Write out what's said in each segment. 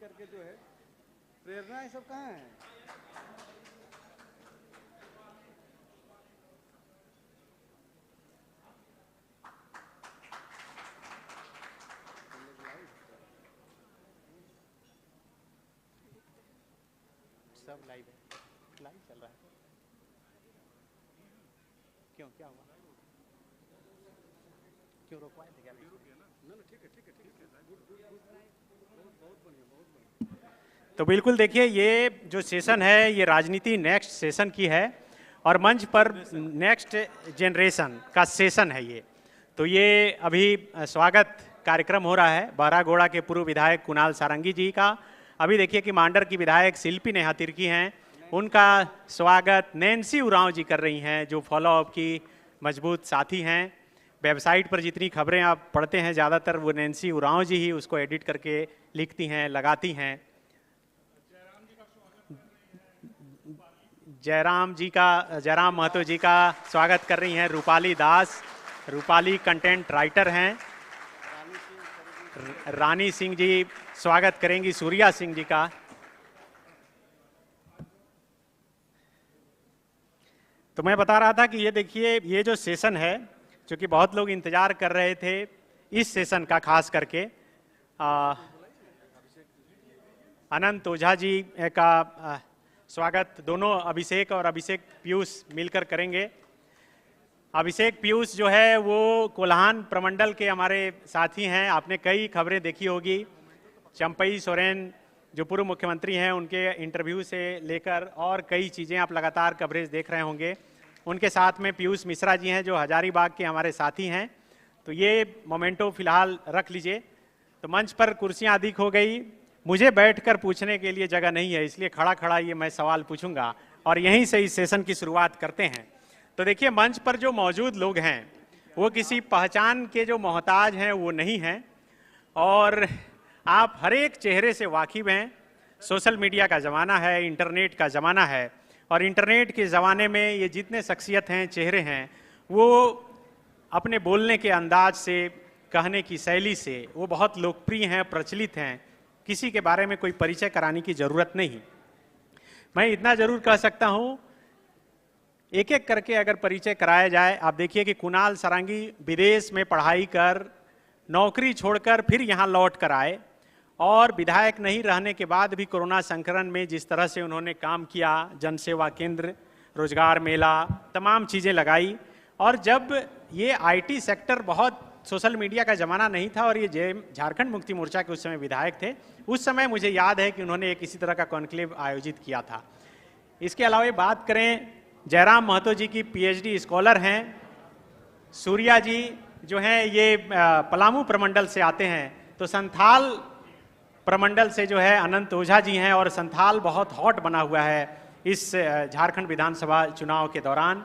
करके जो है प्रेरणा ये सब कहाँ है? सब लाइव है, लाइव चल रहा है। क्यों, क्या हुआ? क्यों रोकवाए थे क्या? ना ठीक है, बहुत बढ़िया। तो बिल्कुल देखिए, ये जो सेशन है ये राजनीति नेक्स्ट सेशन की है और मंच पर नेक्स्ट जनरेशन का सेशन है ये। तो ये अभी स्वागत कार्यक्रम हो रहा है बहरागोड़ा के पूर्व विधायक कुणाल सारंगी जी का। अभी देखिए कि मांडर की विधायक शिल्पी नेहा तिर्की हैं, उनका स्वागत नैन्सी उरांव जी कर रही हैं, जो फॉलोअप की मजबूत साथी हैं। वेबसाइट पर जितनी खबरें आप पढ़ते हैं ज़्यादातर वो नैन्सी उरांव जी ही उसको एडिट करके लिखती हैं, लगाती हैं। जयराम महतो जी का स्वागत कर रही हैं रूपाली दास। रूपाली कंटेंट राइटर हैं। रानी सिंह जी स्वागत करेंगी सूर्या सिंह जी का। तो मैं बता रहा था कि ये देखिए, ये जो सेशन है, क्योंकि बहुत लोग इंतजार कर रहे थे इस सेशन का, खास करके अनंत ओझा जी का स्वागत दोनों अभिषेक और अभिषेक पीयूष मिलकर करेंगे। अभिषेक पीयूष जो है वो कोल्हान प्रमंडल के हमारे साथी हैं। आपने कई खबरें देखी होगी, चंपई सोरेन जो पूर्व मुख्यमंत्री हैं उनके इंटरव्यू से लेकर और कई चीज़ें आप लगातार कवरेज देख रहे होंगे। उनके साथ में पीयूष मिश्रा जी हैं जो हजारीबाग के हमारे साथी हैं। तो ये मोमेंटो फिलहाल रख लीजिए। तो मंच पर कुर्सियां अधिक हो गई, मुझे बैठकर पूछने के लिए जगह नहीं है, इसलिए खड़ा खड़ा ये मैं सवाल पूछूंगा और यहीं से इस सेशन की शुरुआत करते हैं। तो देखिए, मंच पर जो मौजूद लोग हैं वो किसी पहचान के जो मोहताज हैं वो नहीं हैं और आप हर एक चेहरे से वाकिफ हैं। सोशल मीडिया का ज़माना है, इंटरनेट का ज़माना है और इंटरनेट के ज़माने में ये जितने शख्सियत हैं, चेहरे हैं, वो अपने बोलने के अंदाज से, कहने की शैली से वो बहुत लोकप्रिय हैं, प्रचलित हैं। किसी के बारे में कोई परिचय कराने की ज़रूरत नहीं। मैं इतना ज़रूर कह सकता हूँ, एक एक करके अगर परिचय कराया जाए, आप देखिए कि कुणाल सारंगी विदेश में पढ़ाई कर, नौकरी छोड़कर फिर यहाँ लौट कर आए और विधायक नहीं रहने के बाद भी कोरोना संकट में जिस तरह से उन्होंने काम किया, जनसेवा केंद्र, रोजगार मेला, तमाम चीज़ें लगाई। और जब ये आईटी सेक्टर, बहुत सोशल मीडिया का ज़माना नहीं था और ये झारखंड मुक्ति मोर्चा के उस समय विधायक थे, उस समय मुझे याद है कि उन्होंने एक इसी तरह का कॉन्क्लेव आयोजित किया था। इसके अलावा बात करें, जयराम महतो जी की पीएचडी स्कॉलर हैं। सूर्या जी जो हैं ये पलामू प्रमंडल से आते हैं। तो संथाल प्रमंडल से जो है अनंत ओझा जी हैं और संथाल बहुत हॉट बना हुआ है इस झारखंड विधानसभा चुनाव के दौरान।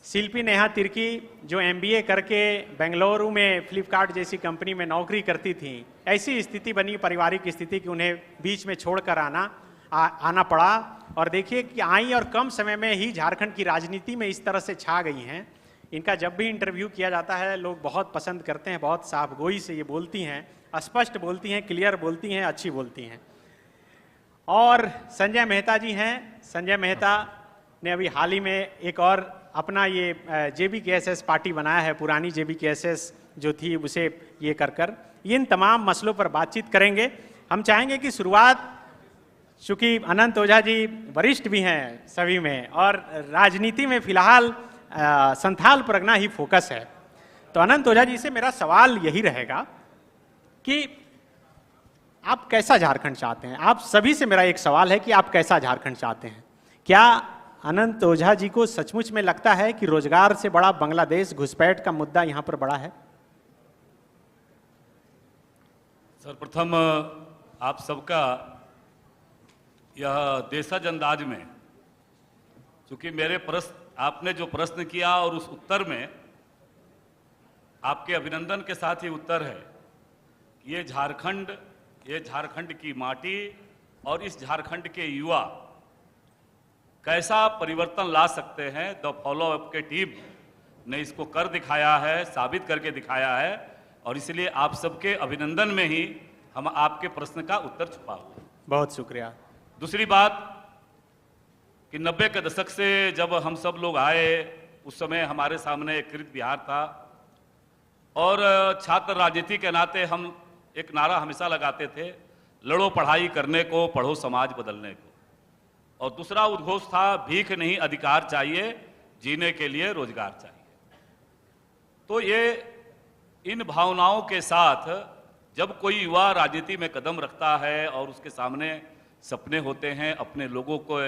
शिल्पी नेहा तिर्की जो एमबीए करके बेंगलुरु में फ्लिपकार्ट जैसी कंपनी में नौकरी करती थी, ऐसी स्थिति बनी, पारिवारिक स्थिति, कि उन्हें बीच में छोड़कर आना पड़ा और देखिए कि आई और कम समय में ही झारखंड की राजनीति में इस तरह से छा गई हैं। इनका जब भी इंटरव्यू किया जाता है लोग बहुत पसंद करते हैं, बहुत साफगोई से ये बोलती हैं, स्पष्ट बोलती हैं, क्लियर बोलती हैं, अच्छी बोलती हैं। और संजय मेहता जी हैं। संजय मेहता ने अभी हाल ही में एक और अपना ये JBKSS पार्टी बनाया है, पुरानी JBKSS जो थी उसे ये कर इन तमाम मसलों पर बातचीत करेंगे। हम चाहेंगे कि शुरुआत, चूँकि अनंत ओझा जी वरिष्ठ भी हैं सभी में और राजनीति में फिलहाल संथाल परगना ही फोकस है, तो अनंत ओझा जी से मेरा सवाल यही रहेगा कि आप कैसा झारखंड चाहते हैं। आप सभी से मेरा एक सवाल है कि आप कैसा झारखंड चाहते हैं। क्या अनंत ओझा जी को सचमुच में लगता है कि रोजगार से बड़ा बांग्लादेश घुसपैठ का मुद्दा यहां पर बड़ा है? सर्वप्रथम आप सबका यह देशज अंदाज में, चूंकि मेरे प्रश्न, आपने जो प्रश्न किया और उस उत्तर में आपके अभिनंदन के साथ ही उत्तर है। ये झारखंड की माटी और इस झारखंड के युवा कैसा परिवर्तन ला सकते हैं, द फॉलोअप के टीम ने इसको कर दिखाया है, साबित करके दिखाया है। और इसलिए आप सबके अभिनंदन में ही हम आपके प्रश्न का उत्तर छुपा हुआ है। बहुत शुक्रिया। दूसरी बात कि 90 के दशक से जब हम सब लोग आए, उस समय हमारे सामने एक कृत बिहार था और छात्र राजनीति के नाते हम एक नारा हमेशा लगाते थे, लड़ो पढ़ाई करने को, पढ़ो समाज बदलने को। और दूसरा उद्घोष था, भीख नहीं अधिकार चाहिए, जीने के लिए रोजगार चाहिए। तो ये इन भावनाओं के साथ जब कोई युवा राजनीति में कदम रखता है और उसके सामने सपने होते हैं अपने लोगों को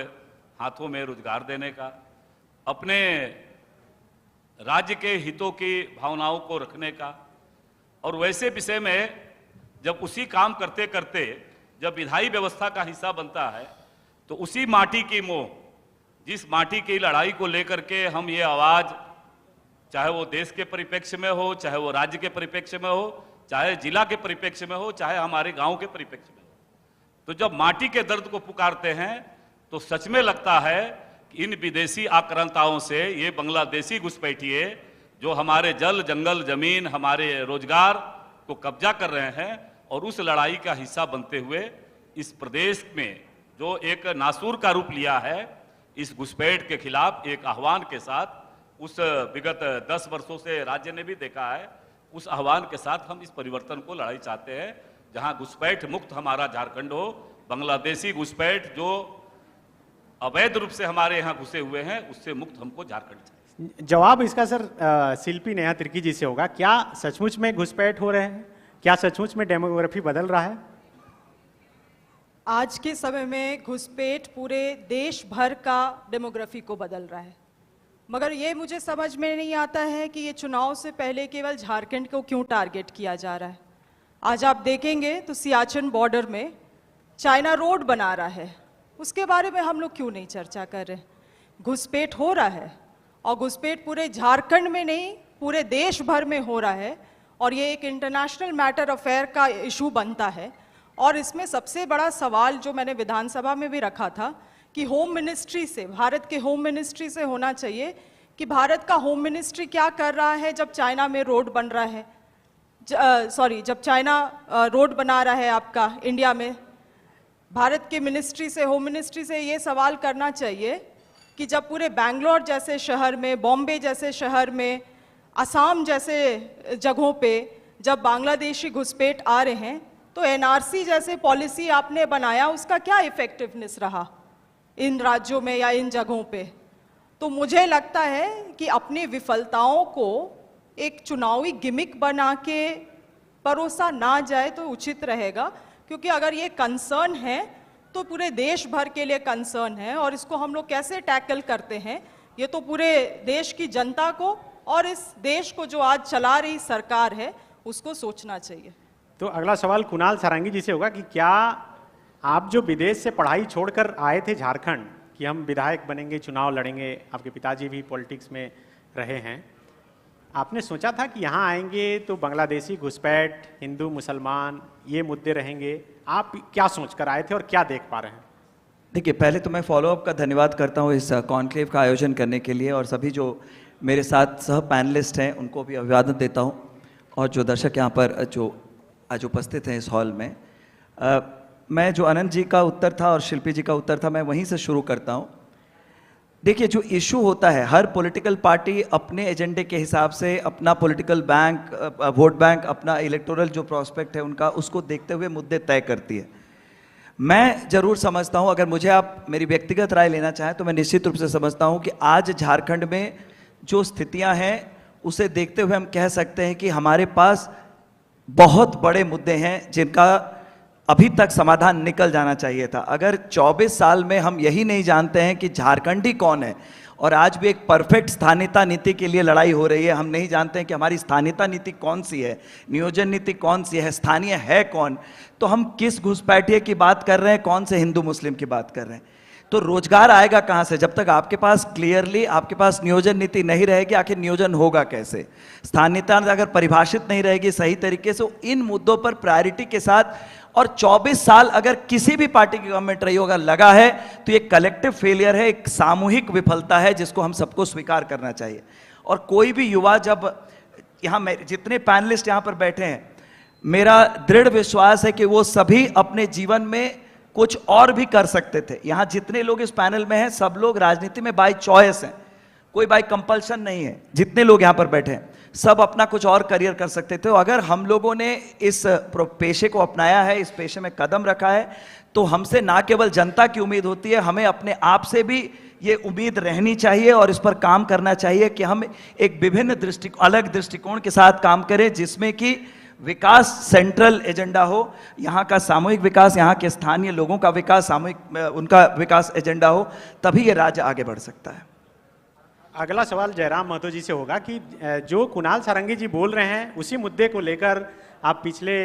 हाथों में रोजगार देने का, अपने राज्य के हितों की भावनाओं को रखने का, और वैसे विषय में जब उसी काम करते करते जब विधायी व्यवस्था का हिस्सा बनता है, तो उसी माटी की मोह, जिस माटी की लड़ाई को लेकर के हम ये आवाज, चाहे वो देश के परिप्रेक्ष्य में हो, चाहे वो राज्य के परिप्रेक्ष्य में हो, चाहे जिला के परिप्रेक्ष्य में हो, चाहे हमारे गांव के परिप्रेक्ष्य में हो, तो जब माटी के दर्द को पुकारते हैं तो सच में लगता है कि इन विदेशी आक्रांताओं से, ये बांग्लादेशी घुसपैठिए जो हमारे जल, जंगल, जमीन, हमारे रोजगार को कब्जा कर रहे हैं, और उस लड़ाई का हिस्सा बनते हुए इस प्रदेश में जो एक नासूर का रूप लिया है, इस घुसपैठ के खिलाफ एक आह्वान के साथ, उस विगत 10 वर्षों से राज्य ने भी देखा है, उस आह्वान के साथ हम इस परिवर्तन को लड़ाई चाहते हैं, जहां घुसपैठ मुक्त हमारा झारखंड हो। बांग्लादेशी घुसपैठ जो अवैध रूप से हमारे यहाँ घुसे हुए हैं, उससे मुक्त हमको झारखंड चाहिए। जवाब इसका सर शिल्पी नेहा तिर्की जी से होगा। क्या सचमुच में घुसपैठ हो रहे हैं? क्या सचमुच में डेमोग्राफी बदल रहा है? आज के समय में घुसपैठ पूरे देश भर का डेमोग्राफी को बदल रहा है, मगर ये मुझे समझ में नहीं आता है कि ये चुनाव से पहले केवल झारखंड को क्यों टारगेट किया जा रहा है। आज आप देखेंगे तो सियाचिन बॉर्डर में चाइना रोड बना रहा है, उसके बारे में हम लोग क्यों नहीं चर्चा कर रहे? घुसपैठ हो रहा है, और घुसपैठ पूरे झारखंड में नहीं, पूरे देश भर में हो रहा है, और ये एक इंटरनेशनल मैटर अफेयर का इशू बनता है। और इसमें सबसे बड़ा सवाल जो मैंने विधानसभा में भी रखा था कि होम मिनिस्ट्री से, भारत के होम मिनिस्ट्री से होना चाहिए कि भारत का होम मिनिस्ट्री क्या कर रहा है जब चाइना में रोड बन रहा है, जब चाइना रोड बना रहा है आपका इंडिया में। भारत के मिनिस्ट्री से, होम मिनिस्ट्री से ये सवाल करना चाहिए कि जब पूरे बैंगलोर जैसे शहर में, बॉम्बे जैसे शहर में, असम जैसे जगहों पे जब बांग्लादेशी घुसपैठ आ रहे हैं, तो एनआरसी जैसे पॉलिसी आपने बनाया, उसका क्या इफेक्टिवनेस रहा इन राज्यों में या इन जगहों पे? तो मुझे लगता है कि अपनी विफलताओं को एक चुनावी गिमिक बना के परोसा ना जाए तो उचित रहेगा, क्योंकि अगर ये कंसर्न है तो पूरे देश भर के लिए कंसर्न है, और इसको हम लोग कैसे टैकल करते हैं ये तो पूरे देश की जनता को और इस देश को जो आज चला रही सरकार है उसको सोचना चाहिए। तो अगला सवाल कुणाल सारंगी जी से होगा कि क्या आप जो विदेश से पढ़ाई छोड़कर आए थे झारखंड कि हम विधायक बनेंगे, चुनाव लड़ेंगे, आपके पिताजी भी पॉलिटिक्स में रहे हैं, आपने सोचा था कि यहाँ आएंगे तो बांग्लादेशी घुसपैठ, हिंदू मुसलमान, ये मुद्दे रहेंगे? आप क्या सोचकर आए थे और क्या देख पा रहे हैं? देखिए, पहले तो मैं फॉलोअप का धन्यवाद करता हूँ इस कॉन्क्लेव का आयोजन करने के लिए, और सभी जो मेरे साथ सह पैनलिस्ट हैं उनको भी अभिवादन देता हूँ, और जो दर्शक यहाँ पर जो आज उपस्थित हैं इस हॉल में। मैं जो अनंत जी का उत्तर था और शिल्पी जी का उत्तर था, मैं वहीं से शुरू करता हूँ। देखिए, जो इशू होता है, हर पॉलिटिकल पार्टी अपने एजेंडे के हिसाब से अपना पॉलिटिकल बैंक, वोट बैंक, अपना इलेक्टोरल जो प्रोस्पेक्ट है उनका, उसको देखते हुए मुद्दे तय करती है। मैं जरूर समझता हूँ, अगर मुझे आप मेरी व्यक्तिगत राय लेना चाहें तो मैं निश्चित रूप से समझता हूँ कि आज झारखंड में जो स्थितियाँ हैं उसे देखते हुए हम कह सकते हैं कि हमारे पास बहुत बड़े मुद्दे हैं जिनका अभी तक समाधान निकल जाना चाहिए था। अगर 24 साल में हम यही नहीं जानते हैं कि झारखंडी कौन है, और आज भी एक परफेक्ट स्थानीयता नीति के लिए लड़ाई हो रही है, हम नहीं जानते हैं कि हमारी स्थानीयता नीति कौन सी है, नियोजन नीति कौन सी है, स्थानीय है कौन, तो हम किस घुसपैठिए की बात कर रहे हैं, कौन से हिंदू मुस्लिम की बात कर रहे हैं? तो रोजगार आएगा कहां से? जब तक आपके पास क्लियरली आपके पास नियोजन नीति नहीं रहेगी, आखिर नियोजन होगा कैसे? स्थानीयता अगर परिभाषित नहीं रहेगी सही तरीके से, इन मुद्दों पर प्रायोरिटी के साथ, और 24 साल अगर किसी भी पार्टी की गवर्नमेंट रही होगा लगा है, तो ये कलेक्टिव फेलियर है, एक सामूहिक विफलता है जिसको हम सबको स्वीकार करना चाहिए। और कोई भी युवा, जब यहाँ जितने पैनलिस्ट यहाँ पर बैठे हैं, मेरा दृढ़ विश्वास है कि वो सभी अपने जीवन में कुछ और भी कर सकते थे। यहां जितने लोग इस पैनल में हैं सब लोग राजनीति में बाय चॉइस हैं, कोई बाय कंपल्शन नहीं है। जितने लोग यहां पर बैठे हैं सब अपना कुछ और करियर कर सकते थे। अगर हम लोगों ने इस पेशे को अपनाया है, इस पेशे में कदम रखा है, तो हमसे ना केवल जनता की उम्मीद होती है, हमें अपने आप से भी ये उम्मीद रहनी चाहिए और इस पर काम करना चाहिए कि हम एक विभिन्न अलग दृष्टिकोण के साथ काम करें, जिसमें कि विकास सेंट्रल एजेंडा हो, यहाँ का सामूहिक विकास, यहाँ के स्थानीय लोगों का विकास, सामूहिक उनका विकास एजेंडा हो, तभी ये राज्य आगे बढ़ सकता है। अगला सवाल जयराम महतो जी से होगा कि जो कुणाल सारंगी जी बोल रहे हैं उसी मुद्दे को लेकर आप पिछले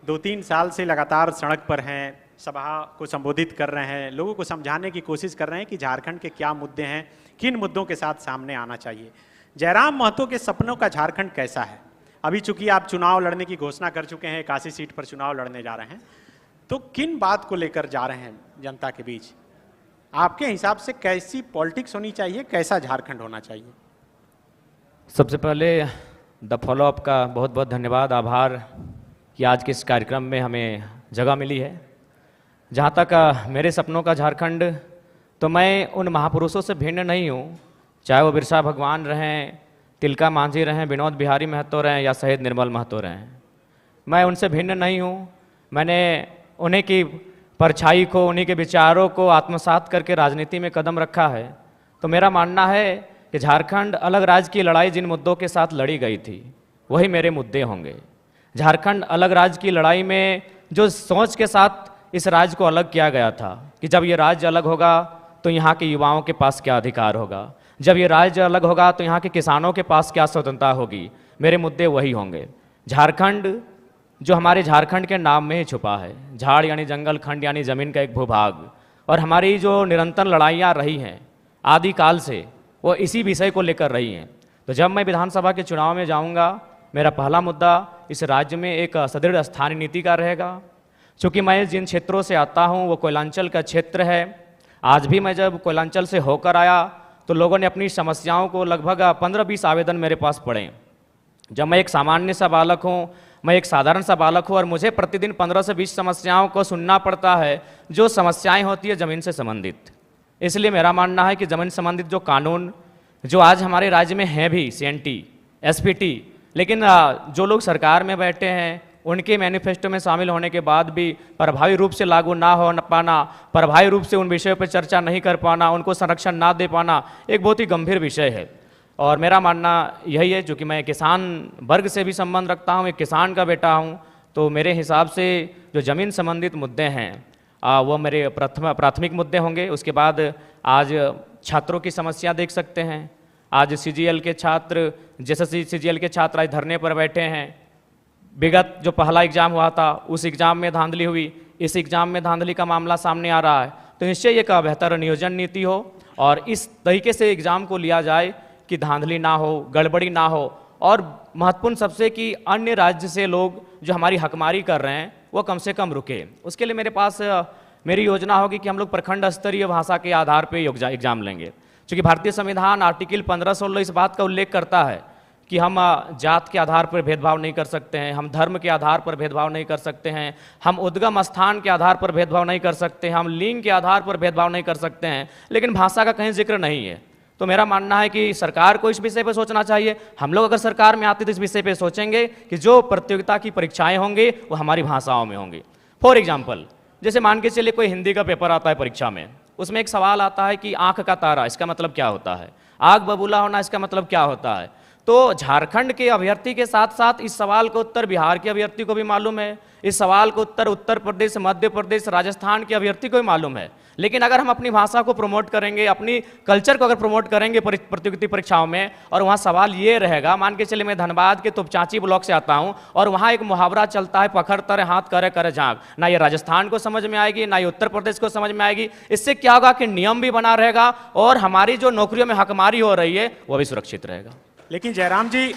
2-3 साल से लगातार सड़क पर हैं, सभा को संबोधित कर रहे हैं, लोगों को समझाने की कोशिश कर रहे हैं कि झारखंड के क्या मुद्दे हैं, किन मुद्दों के साथ सामने आना चाहिए। जयराम महतो के सपनों का झारखंड कैसा है? अभी चूंकि आप चुनाव लड़ने की घोषणा कर चुके हैं, 81 सीट पर चुनाव लड़ने जा रहे हैं, तो किन बात को लेकर जा रहे हैं जनता के बीच? आपके हिसाब से कैसी पॉलिटिक्स होनी चाहिए, कैसा झारखंड होना चाहिए? सबसे पहले द फॉलोअप का बहुत बहुत धन्यवाद, आभार कि आज के इस कार्यक्रम में हमें जगह मिली है। जहाँ तक मेरे सपनों का झारखंड, तो मैं उन महापुरुषों से भिन्न नहीं हूँ, चाहे वो बिरसा भगवान रहें, तिलका मांझी रहें, विनोद बिहारी महतो रहें या शहीद निर्मल महतो रहें। मैं उनसे भिन्न नहीं हूँ। मैंने उन्हीं की परछाई को, उन्हीं के विचारों को आत्मसात करके राजनीति में कदम रखा है। तो मेरा मानना है कि झारखंड अलग राज्य की लड़ाई जिन मुद्दों के साथ लड़ी गई थी वही मेरे मुद्दे होंगे। झारखंड अलग राज्य की लड़ाई में जो सोच के साथ इस राज्य को अलग किया गया था कि जब ये राज्य अलग होगा तो यहाँ के युवाओं के पास क्या अधिकार होगा, जब ये राज्य अलग होगा तो यहाँ के किसानों के पास क्या स्वतंत्रता होगी, मेरे मुद्दे वही होंगे। झारखंड जो हमारे झारखंड के नाम में ही छुपा है, झाड़ यानी जंगल, खंड यानी जमीन का एक भूभाग, और हमारी जो निरंतर लड़ाइयाँ रही हैं आदिकाल से, वो इसी विषय को लेकर रही हैं। तो जब मैं विधानसभा के चुनाव में जाऊंगा, मेरा पहला मुद्दा इस राज्य में एक सुदृढ़ स्थानीय नीति का रहेगा। चूँकि मैं जिन क्षेत्रों से आता हूँ वो कोयलांचल का क्षेत्र है। आज भी मैं जब कोयलांचल से होकर आया तो लोगों ने अपनी समस्याओं को लगभग 15-20 आवेदन मेरे पास पड़े। जब मैं एक सामान्य सा बालक हूँ, मैं एक साधारण सा बालक हूँ और मुझे प्रतिदिन 15 से 20 समस्याओं को सुनना पड़ता है, जो समस्याएं होती है ज़मीन से संबंधित। इसलिए मेरा मानना है कि ज़मीन संबंधित जो कानून जो आज हमारे राज्य में हैं भी, CNT, SPT, लेकिन जो लोग सरकार में बैठे हैं उनके मैनिफेस्टो में शामिल होने के बाद भी प्रभावी रूप से लागू ना हो पाना, प्रभावी रूप से उन विषयों पर चर्चा नहीं कर पाना, उनको संरक्षण ना दे पाना एक बहुत ही गंभीर विषय है। और मेरा मानना यही है, जो कि मैं किसान वर्ग से भी संबंध रखता हूँ, एक किसान का बेटा हूँ, तो मेरे हिसाब से जो ज़मीन संबंधित मुद्दे हैं वो मेरे प्राथमिक मुद्दे होंगे। उसके बाद आज छात्रों की समस्या देख सकते हैं। आज CGL के छात्र, JSSC CGL के छात्र आज धरने पर बैठे हैं। विगत जो पहला एग्ज़ाम हुआ था उस एग्ज़ाम में धांधली हुई, इस एग्ज़ाम में धांधली का मामला सामने आ रहा है। तो निश्चय एक बेहतर नियोजन नीति हो और इस तरीके से एग्ज़ाम को लिया जाए कि धांधली ना हो, गड़बड़ी ना हो, और महत्वपूर्ण सबसे कि अन्य राज्य से लोग जो हमारी हकमारी कर रहे हैं वो कम से कम रुके। उसके लिए मेरे पास मेरी योजना होगी कि हम लोग प्रखंड स्तरीय भाषा के आधार पर एग्ज़ाम लेंगे। क्योंकि भारतीय संविधान आर्टिकल 15-16 इस बात का उल्लेख करता है कि हम जात के आधार पर भेदभाव नहीं कर सकते हैं, हम धर्म के आधार पर भेदभाव नहीं कर सकते हैं, हम उद्गम स्थान के आधार पर भेदभाव नहीं कर सकते हैं, हम लिंग के आधार पर भेदभाव नहीं कर सकते हैं, लेकिन भाषा का कहीं जिक्र नहीं है। तो मेरा मानना है कि सरकार को इस विषय पर सोचना चाहिए। हम लोग अगर सरकार में आते तो इस विषय पर सोचेंगे कि जो प्रतियोगिता की परीक्षाएं होंगी वो हमारी भाषाओं में होंगी। फॉर एग्जाम्पल, जैसे मान के चलिए कोई हिंदी का पेपर आता है परीक्षा में, उसमें एक सवाल आता है कि आंख का तारा इसका मतलब क्या होता है, आग बबूला होना इसका मतलब क्या होता है। तो झारखंड के अभ्यर्थी के साथ साथ इस सवाल का उत्तर बिहार के अभ्यर्थी को भी मालूम है, इस सवाल को उत्तर उत्तर प्रदेश, मध्य प्रदेश, राजस्थान के अभ्यर्थी को भी मालूम है। लेकिन अगर हम अपनी भाषा को प्रमोट करेंगे, अपनी कल्चर को अगर प्रमोट करेंगे प्रतियोगिता परीक्षाओं में, और वहाँ सवाल ये रहेगा, मान के चलिए मैं धनबाद के तुपचांची ब्लॉक से आता हूँ और वहाँ एक मुहावरा चलता है, पखड़ तर हाथ करे करे झाँक, ना ये राजस्थान को समझ में आएगी ना ये उत्तर प्रदेश को समझ में आएगी। इससे क्या होगा कि नियम भी बना रहेगा और हमारी जो नौकरियों में हकमारी हो रही है वो भी सुरक्षित रहेगा। लेकिन जयराम जी,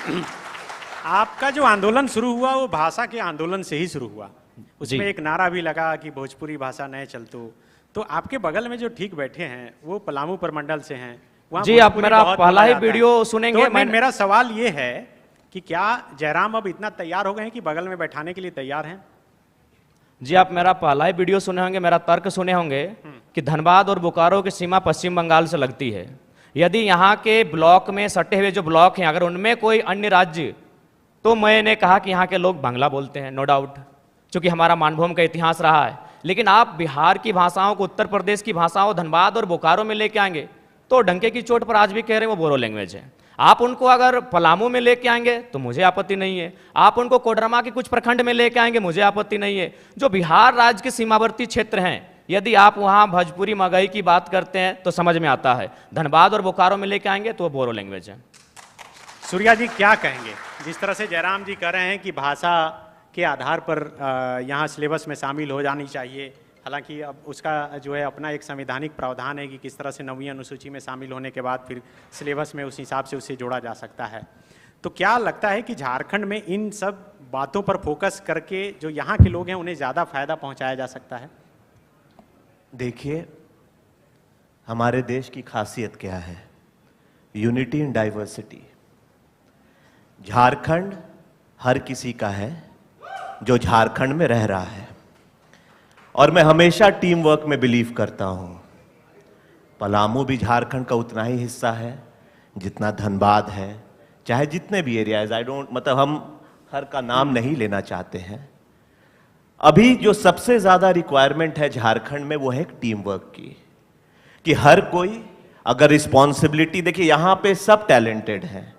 आपका जो आंदोलन शुरू हुआ वो भाषा के आंदोलन से ही शुरू हुआ। उसमें एक नारा भी लगा कि भोजपुरी भाषा नए चलतू। तो आपके बगल में जो ठीक बैठे हैं वो पलामू प्रमंडल से हैं। जी, आप मेरा पहला ही वीडियो सुनेंगे। तो मेरा सवाल ये है कि क्या जयराम अब इतना तैयार हो गए हैं कि बगल में बैठाने के लिए तैयार हैं? जी, आप मेरा पहला ही वीडियो सुने होंगे, मेरा तर्क सुने होंगे कि धनबाद और बोकारो की सीमा पश्चिम बंगाल से लगती है। यदि यहाँ के ब्लॉक में सटे हुए जो ब्लॉक हैं, अगर उनमें कोई अन्य राज्य, तो मैंने कहा कि यहाँ के लोग बांग्ला बोलते हैं, नो डाउट, क्योंकि हमारा मानभूम का इतिहास रहा है। लेकिन आप बिहार की भाषाओं को, उत्तर प्रदेश की भाषाओं धनबाद और बोकारो में लेके आएंगे तो डंके की चोट पर आज भी कह रहे हैं वो बोरो लैंग्वेज है। आप उनको अगर पलामू में लेके आएंगे तो मुझे आपत्ति नहीं है, आप उनको कोडरमा के कुछ प्रखंड में लेके आएंगे मुझे आपत्ति नहीं है। जो बिहार राज्य के सीमावर्ती क्षेत्र हैं, यदि आप वहाँ भोजपुरी मगही की बात करते हैं तो समझ में आता है। धनबाद और बोकारो में लेके आएंगे तो वो बोरो लैंग्वेज है। सूर्या जी क्या कहेंगे? जिस तरह से जयराम जी कह रहे हैं कि भाषा के आधार पर यहाँ सिलेबस में शामिल हो जानी चाहिए, हालांकि अब उसका जो है अपना एक संवैधानिक प्रावधान है कि किस तरह से 9वीं अनुसूची में शामिल होने के बाद फिर सिलेबस में उस हिसाब से उसे जोड़ा जा सकता है। तो क्या लगता है कि झारखंड में इन सब बातों पर फोकस करके जो यहाँ के लोग हैं उन्हें ज़्यादा फायदा पहुँचाया जा सकता है? देखिए, हमारे देश की खासियत क्या है? Unity in diversity. झारखंड हर किसी का है जो झारखंड में रह रहा है, और मैं हमेशा टीम वर्क में बिलीव करता हूं। पलामू भी झारखंड का उतना ही हिस्सा है जितना धनबाद है, चाहे जितने भी एरियाज, मतलब हम हर का नाम नहीं लेना चाहते हैं। अभी जो सबसे ज्यादा रिक्वायरमेंट है झारखंड में वो है टीम वर्क की, कि हर कोई अगर रिस्पॉन्सिबिलिटी, देखिए यहां पे सब टैलेंटेड हैं,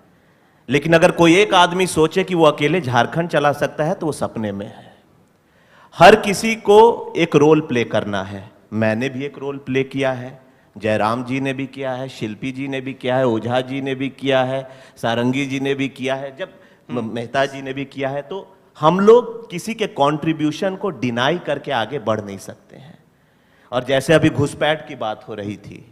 लेकिन अगर कोई एक आदमी सोचे कि वो अकेले झारखंड चला सकता है तो वो सपने में है। हर किसी को एक रोल प्ले करना है। मैंने भी एक रोल प्ले किया है, जयराम जी ने भी किया है, शिल्पी जी ने भी किया है, ओझा जी ने भी किया है, सारंगी जी ने भी किया है, जब मेहता जी ने भी किया है। तो हम लोग किसी के कंट्रीब्यूशन को डिनाई करके आगे बढ़ नहीं सकते हैं। और जैसे अभी घुसपैठ की बात हो रही थी,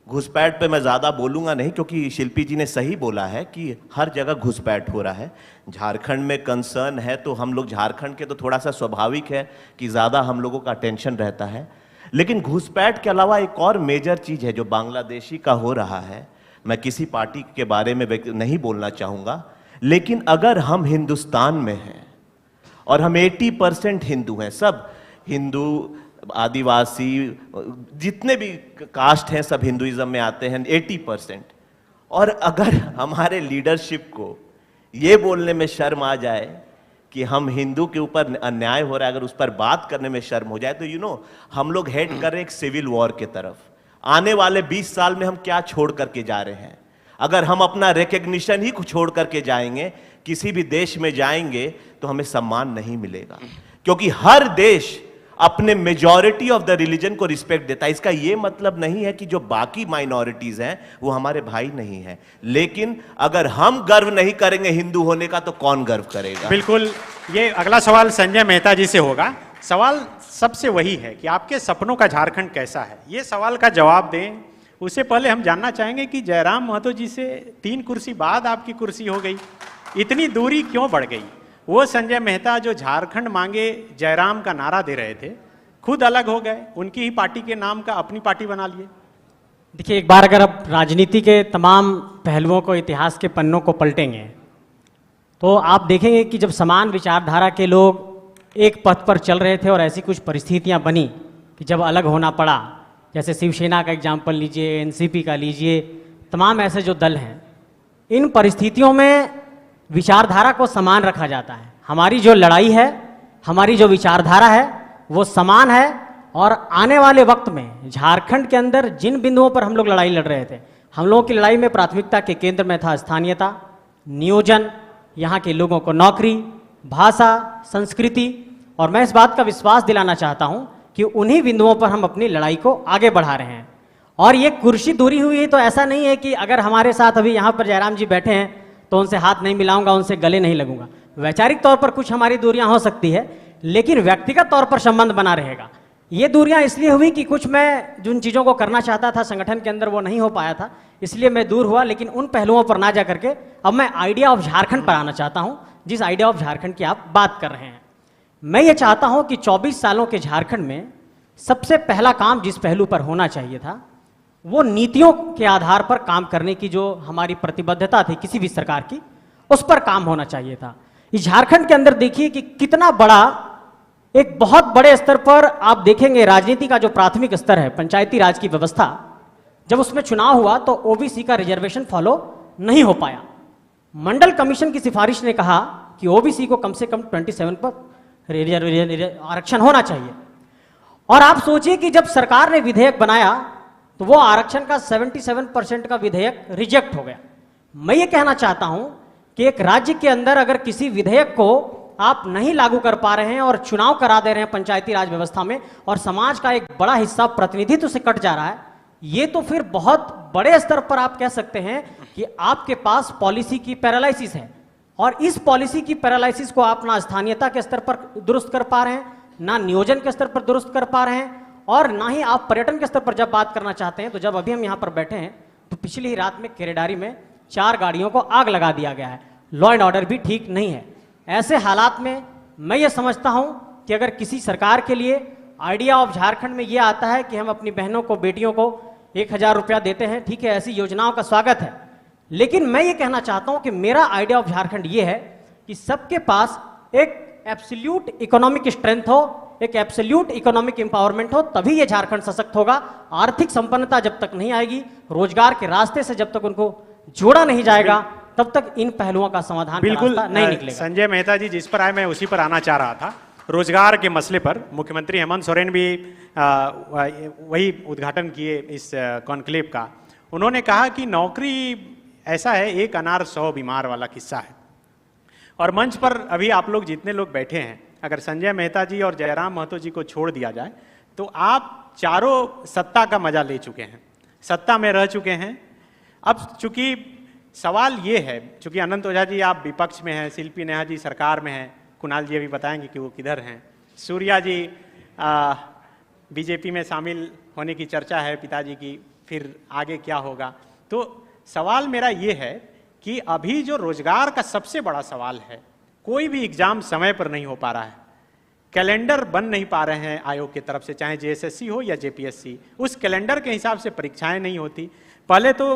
घुसपैठ पे मैं ज़्यादा बोलूँगा नहीं, क्योंकि शिल्पी जी ने सही बोला है कि हर जगह घुसपैठ हो रहा है। झारखंड में कंसर्न है तो हम लोग झारखंड के तो थोड़ा सा स्वाभाविक है कि ज़्यादा हम लोगों का टेंशन रहता है। लेकिन घुसपैठ के अलावा एक और मेजर चीज़ है जो बांग्लादेशी का हो रहा है। मैं किसी पार्टी के बारे में नहीं बोलना चाहूँगा, लेकिन अगर हम हिंदुस्तान में हैं और हम 80% हिंदू हैं, सब हिंदू, आदिवासी, जितने भी कास्ट हैं सब हिंदुइज्म में आते हैं 80%, और अगर हमारे लीडरशिप को ये बोलने में शर्म आ जाए कि हम हिंदू के ऊपर अन्याय हो रहा है, अगर उस पर बात करने में शर्म हो जाए, तो हम लोग हेड कर रहे हैं एक सिविल वॉर के तरफ। आने वाले 20 साल में हम क्या छोड़ करके जा रहे हैं? अगर हम अपना रिकग्निशन ही छोड़ करके जाएंगे, किसी भी देश में जाएंगे तो हमें सम्मान नहीं मिलेगा, क्योंकि हर देश अपने मेजॉरिटी ऑफ द रिलीजन को रिस्पेक्ट देता है। इसका यह मतलब नहीं है कि जो बाकी माइनॉरिटीज हैं वो हमारे भाई नहीं हैं, लेकिन अगर हम गर्व नहीं करेंगे हिंदू होने का तो कौन गर्व करेगा? बिल्कुल। ये अगला सवाल संजय मेहता जी से होगा। सवाल सबसे वही है कि आपके सपनों का झारखंड कैसा है? ये सवाल का जवाब दें उससे पहले हम जानना चाहेंगे कि जयराम महतो जी से 3 कुर्सी बाद आपकी कुर्सी हो गई, इतनी दूरी क्यों बढ़ गई? वो संजय मेहता जो झारखंड मांगे जयराम का नारा दे रहे थे, खुद अलग हो गए, उनकी ही पार्टी के नाम का अपनी पार्टी बना लिए। देखिए, एक बार अगर आप राजनीति के तमाम पहलुओं को, इतिहास के पन्नों को पलटेंगे तो आप देखेंगे कि जब समान विचारधारा के लोग एक पथ पर चल रहे थे और ऐसी कुछ परिस्थितियां बनी कि जब अलग होना पड़ा, जैसे शिवसेना का एग्जाम्पल लीजिए, एनसीपी का लीजिए, तमाम ऐसे जो दल हैं, इन परिस्थितियों में विचारधारा को समान रखा जाता है। हमारी जो लड़ाई है, हमारी जो विचारधारा है वो समान है, और आने वाले वक्त में झारखंड के अंदर जिन बिंदुओं पर हम लोग लड़ाई लड़ रहे थे, हम लोगों की लड़ाई में प्राथमिकता के केंद्र में था स्थानीयता, नियोजन, यहाँ के लोगों को नौकरी, भाषा, संस्कृति, और मैं इस बात का विश्वास दिलाना चाहता हूँ कि उन्हीं बिंदुओं पर हम अपनी लड़ाई को आगे बढ़ा रहे हैं। और ये कुर्सी दूरी हुई है तो ऐसा नहीं है कि अगर हमारे साथ अभी यहाँ पर जयराम जी बैठे हैं तो उनसे हाथ नहीं मिलाऊंगा, उनसे गले नहीं लगूंगा। वैचारिक तौर पर कुछ हमारी दूरियां हो सकती है, लेकिन व्यक्तिगत तौर पर संबंध बना रहेगा। ये दूरियां इसलिए हुई कि कुछ मैं जिन चीज़ों को करना चाहता था संगठन के अंदर वो नहीं हो पाया था, इसलिए मैं दूर हुआ। लेकिन उन पहलुओं पर ना जा करके अब मैं आइडिया ऑफ झारखंड पर आना चाहता हूँ, जिस आइडिया ऑफ झारखंड की आप बात कर रहे हैं। मैं ये चाहता हूँ कि 24 सालों के झारखंड में सबसे पहला काम जिस पहलू पर होना चाहिए था वो नीतियों के आधार पर काम करने की जो हमारी प्रतिबद्धता थी किसी भी सरकार की, उस पर काम होना चाहिए था। इस झारखंड के अंदर देखिए कि कितना बड़ा, एक बहुत बड़े स्तर पर आप देखेंगे राजनीति का जो प्राथमिक स्तर है, पंचायती राज की व्यवस्था, जब उसमें चुनाव हुआ तो ओबीसी का रिजर्वेशन फॉलो नहीं हो पाया। मंडल कमीशन की सिफारिश ने कहा कि ओबीसी को कम से कम 27 पर आरक्षण होना चाहिए। और आप सोचिए कि जब सरकार ने विधेयक बनाया तो वो आरक्षण का 77% का विधेयक रिजेक्ट हो गया। मैं ये कहना चाहता हूं कि एक राज्य के अंदर अगर किसी विधेयक को आप नहीं लागू कर पा रहे हैं और चुनाव करा दे रहे हैं पंचायती राज व्यवस्था में, और समाज का एक बड़ा हिस्सा प्रतिनिधित्व से कट जा रहा है, ये तो फिर बहुत बड़े स्तर पर आप कह सकते हैं कि आपके पास पॉलिसी की पैरालिसिस है। और इस पॉलिसी की पैरालिसिस को आप ना स्थानीयता के स्तर पर दुरुस्त कर पा रहे हैं, ना नियोजन के स्तर पर दुरुस्त कर पा रहे हैं, और ना ही आप पर्यटन के स्तर पर जब बात करना चाहते हैं। तो जब अभी हम यहाँ पर बैठे हैं तो पिछली ही रात में केरेडारी में 4 गाड़ियों को आग लगा दिया गया है। लॉ एंड ऑर्डर भी ठीक नहीं है। ऐसे हालात में मैं ये समझता हूं कि अगर किसी सरकार के लिए आइडिया ऑफ झारखंड में ये आता है कि हम अपनी बहनों को, बेटियों को 1000 रुपया देते हैं, ठीक है, ऐसी योजनाओं का स्वागत है। लेकिन मैं ये कहना चाहता हूं कि मेरा आइडिया ऑफ झारखंड ये है कि सबके पास एक एब्सोल्यूट इकोनॉमिक स्ट्रेंथ हो, एक एब्सोल्यूट इकोनॉमिक एम्पावरमेंट हो, तभी ये झारखंड सशक्त होगा। आर्थिक संपन्नता जब तक नहीं आएगी, रोजगार के रास्ते से जब तक उनको जोड़ा नहीं जाएगा, तब तक इन पहलुओं का समाधान बिल्कुल नहीं निकलेगा। संजय मेहता जी जिस पर आए, मैं उसी पर आना चाह रहा था। रोजगार के मसले पर मुख्यमंत्री हेमंत सोरेन भी वही उद्घाटन किए इस कॉन्क्लेव का। उन्होंने कहा कि नौकरी ऐसा है, एक अनार 100 बीमार वाला किस्सा है। और मंच पर अभी आप लोग जितने लोग बैठे हैं, अगर संजय मेहता जी और जयराम महतो जी को छोड़ दिया जाए तो आप चारों सत्ता का मजा ले चुके हैं, सत्ता में रह चुके हैं। अब चूंकि सवाल ये है, चूंकि अनंत ओझा जी आप विपक्ष में हैं, शिल्पी नेहा जी सरकार में हैं, कुणाल जी अभी बताएंगे कि वो किधर हैं, सूर्या जी बीजेपी में शामिल होने की चर्चा है पिताजी की, फिर आगे क्या होगा। तो सवाल मेरा ये है कि अभी जो रोजगार का सबसे बड़ा सवाल है, कोई भी एग्जाम समय पर नहीं हो पा रहा है, कैलेंडर बन नहीं पा रहे हैं आयोग की तरफ से, चाहे जेएसएससी हो या जेपीएससी, उस कैलेंडर के हिसाब से परीक्षाएं नहीं होती। पहले तो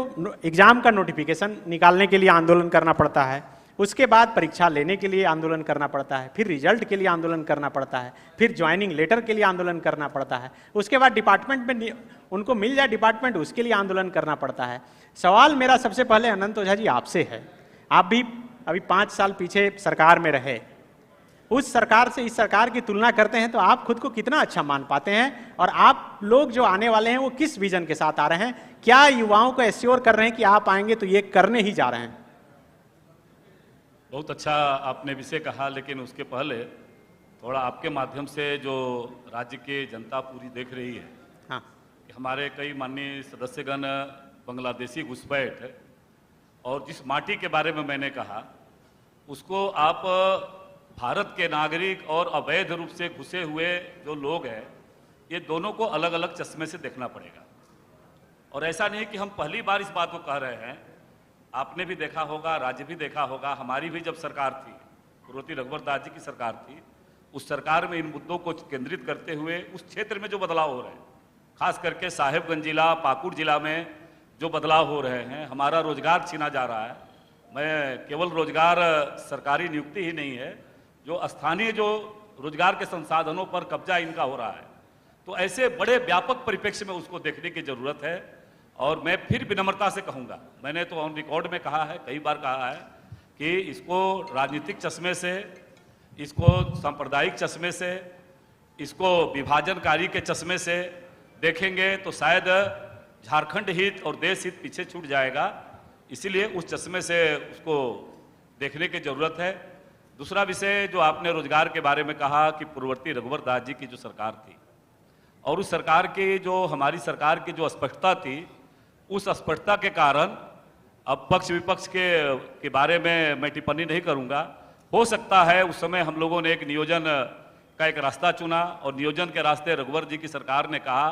एग्जाम का नोटिफिकेशन निकालने के लिए आंदोलन करना पड़ता है, उसके बाद परीक्षा लेने के लिए आंदोलन करना पड़ता है, फिर रिजल्ट के लिए आंदोलन करना पड़ता है, फिर ज्वाइनिंग लेटर के लिए आंदोलन करना पड़ता है, उसके बाद डिपार्टमेंट में उनको मिल जाए डिपार्टमेंट, उसके लिए आंदोलन करना पड़ता है। सवाल मेरा सबसे पहले अनंत ओझा जी आपसे है, आप भी अभी 5 साल पीछे सरकार में रहे, उस सरकार से इस सरकार की तुलना करते हैं तो आप खुद को कितना अच्छा मान पाते हैं, और आप लोग जो आने वाले हैं वो किस विजन के साथ आ रहे हैं? क्या युवाओं को एश्योर कर रहे हैं कि आप आएंगे तो ये करने ही जा रहे हैं? बहुत अच्छा आपने विषय कहा, लेकिन उसके पहले थोड़ा आपके माध्यम से जो राज्य की जनता पूरी देख रही है, हाँ, कि हमारे कई माननीय सदस्यगण बांग्लादेशी घुसपैठ और जिस माटी के बारे में मैंने कहा, उसको आप भारत के नागरिक और अवैध रूप से घुसे हुए जो लोग हैं, ये दोनों को अलग अलग चश्मे से देखना पड़ेगा। और ऐसा नहीं कि हम पहली बार इस बात को कह रहे हैं, आपने भी देखा होगा, राज्य भी देखा होगा, हमारी भी जब सरकार थी, पूर्ववर्ती रघुवर दास जी की सरकार थी, उस सरकार में इन मुद्दों को केंद्रित करते हुए उस क्षेत्र में जो बदलाव हो रहे हैं, खास करके साहेबगंज जिला, पाकुड़ जिला में जो बदलाव हो रहे हैं, हमारा रोजगार छीना जा रहा है। मैं केवल रोजगार सरकारी नियुक्ति ही नहीं है, जो स्थानीय जो रोजगार के संसाधनों पर कब्जा इनका हो रहा है, तो ऐसे बड़े व्यापक परिप्रेक्ष्य में उसको देखने की जरूरत है। और मैं फिर विनम्रता से कहूँगा, मैंने तो ऑन रिकॉर्ड में कहा है, कई बार कहा है कि इसको राजनीतिक चश्मे से, इसको सांप्रदायिक चश्मे से, इसको विभाजनकारी के चश्मे से देखेंगे तो शायद झारखंड हित और देश हित पीछे छूट जाएगा। इसीलिए उस चश्मे से उसको देखने की जरूरत है। दूसरा विषय जो आपने रोजगार के बारे में कहा कि पूर्ववर्ती रघुवर दास जी की जो सरकार थी और उस सरकार की जो हमारी सरकार की जो अस्पष्टता थी, उस अस्पष्टता के कारण अब पक्ष विपक्ष के बारे में मैं टिप्पणी नहीं करूंगा। हो सकता है उस समय हम लोगों ने एक नियोजन का एक रास्ता चुना और नियोजन के रास्ते रघुवर जी की सरकार ने कहा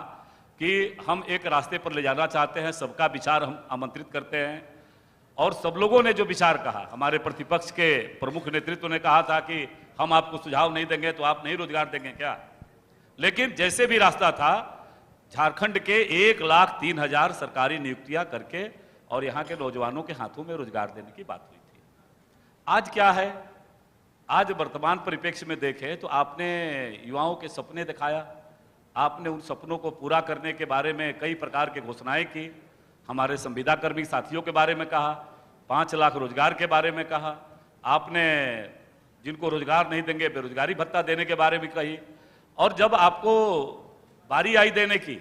कि हम एक रास्ते पर ले जाना चाहते हैं, सबका विचार हम आमंत्रित करते हैं। और सब लोगों ने जो विचार कहा, हमारे प्रतिपक्ष के प्रमुख नेतृत्व ने कहा था कि हम आपको सुझाव नहीं देंगे तो आप नहीं रोजगार देंगे क्या, लेकिन जैसे भी रास्ता था, झारखंड के 1,03,000 सरकारी नियुक्तियां करके और यहाँ के नौजवानों के हाथों में रोजगार देने की बात हुई थी। आज क्या है, आज वर्तमान परिप्रेक्ष्य में देखें तो आपने युवाओं के सपने दिखाया, आपने उन सपनों को पूरा करने के बारे में कई प्रकार की घोषणाएं की, हमारे संविदा कर्मी साथियों के बारे में कहा, 5 लाख रोजगार के बारे में कहा, आपने जिनको रोजगार नहीं देंगे बेरोजगारी भत्ता देने के बारे में कही। और जब आपको बारी आई देने की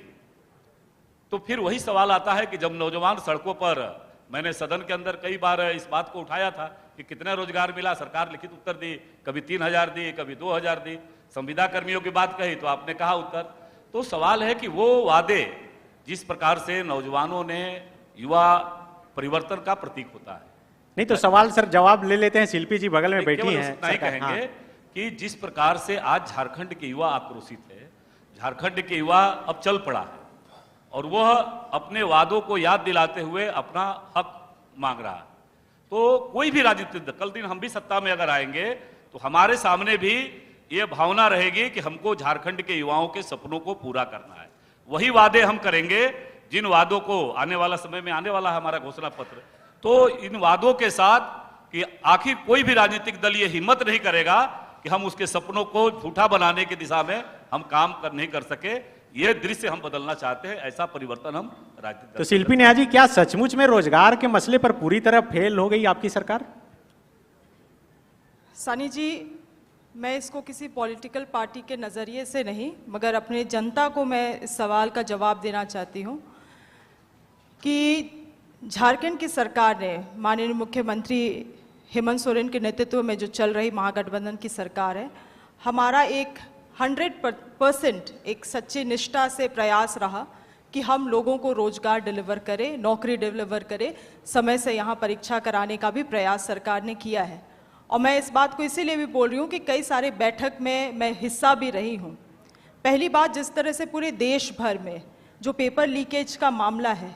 तो फिर वही सवाल आता है कि जब नौजवान सड़कों पर, मैंने सदन के अंदर कई बार इस बात को उठाया था कि कितना रोजगार मिला, सरकार लिखित उत्तर दी, कभी 3000 दी, कभी 2000 दी। संविदा कर्मियों की बात कही तो आपने कहा उत्तर। तो सवाल है कि वो वादे जिस प्रकार से नौजवानों ने, युवा परिवर्तन का प्रतीक होता है। नहीं तो सवाल सर जवाब ले लेते हैं, शिल्पी जी बगल में बैठी केवल हैं। उतना ही कहेंगे हाँ। कि जिस प्रकार से आज झारखंड के युवा आक्रोशित है, झारखंड के युवा अब चल पड़ा है और वह अपने वादों को याद दिलाते हुए अपना हक मांग रहा है। तो कोई भी राजनीतिक दल, कल दिन हम भी सत्ता में अगर आएंगे तो हमारे सामने भी ये भावना रहेगी कि हमको झारखंड के युवाओं के सपनों को पूरा करना है। वही वादे हम करेंगे जिन वादों को आने वाला समय में आने वाला है हमारा घोषणा पत्र। तो इन वादों के साथ कि आखिर कोई भी राजनीतिक दल ये हिम्मत नहीं करेगा कि हम उसके सपनों को झूठा बनाने की दिशा में हम काम नहीं कर सके। ये दृश्य हम बदलना चाहते हैं, ऐसा परिवर्तन हम राजनीतिक। तो शिल्पी नेहा जी, क्या सचमुच में रोजगार के मसले पर पूरी तरह फेल हो गई आपकी सरकार? सानी जी, मैं इसको किसी पॉलिटिकल पार्टी के नज़रिए से नहीं, मगर अपने जनता को मैं इस सवाल का जवाब देना चाहती हूँ कि झारखंड की सरकार ने, माननीय मुख्यमंत्री हेमंत सोरेन के नेतृत्व में जो चल रही महागठबंधन की सरकार है, हमारा एक 100% एक सच्ची निष्ठा से प्रयास रहा कि हम लोगों को रोजगार डिलीवर करें, नौकरी डिलीवर करें। समय से यहाँ परीक्षा कराने का भी प्रयास सरकार ने किया है। और मैं इस बात को इसीलिए भी बोल रही हूँ कि कई सारे बैठक में मैं हिस्सा भी रही हूँ। पहली बात, जिस तरह से पूरे देश भर में जो पेपर लीकेज का मामला है,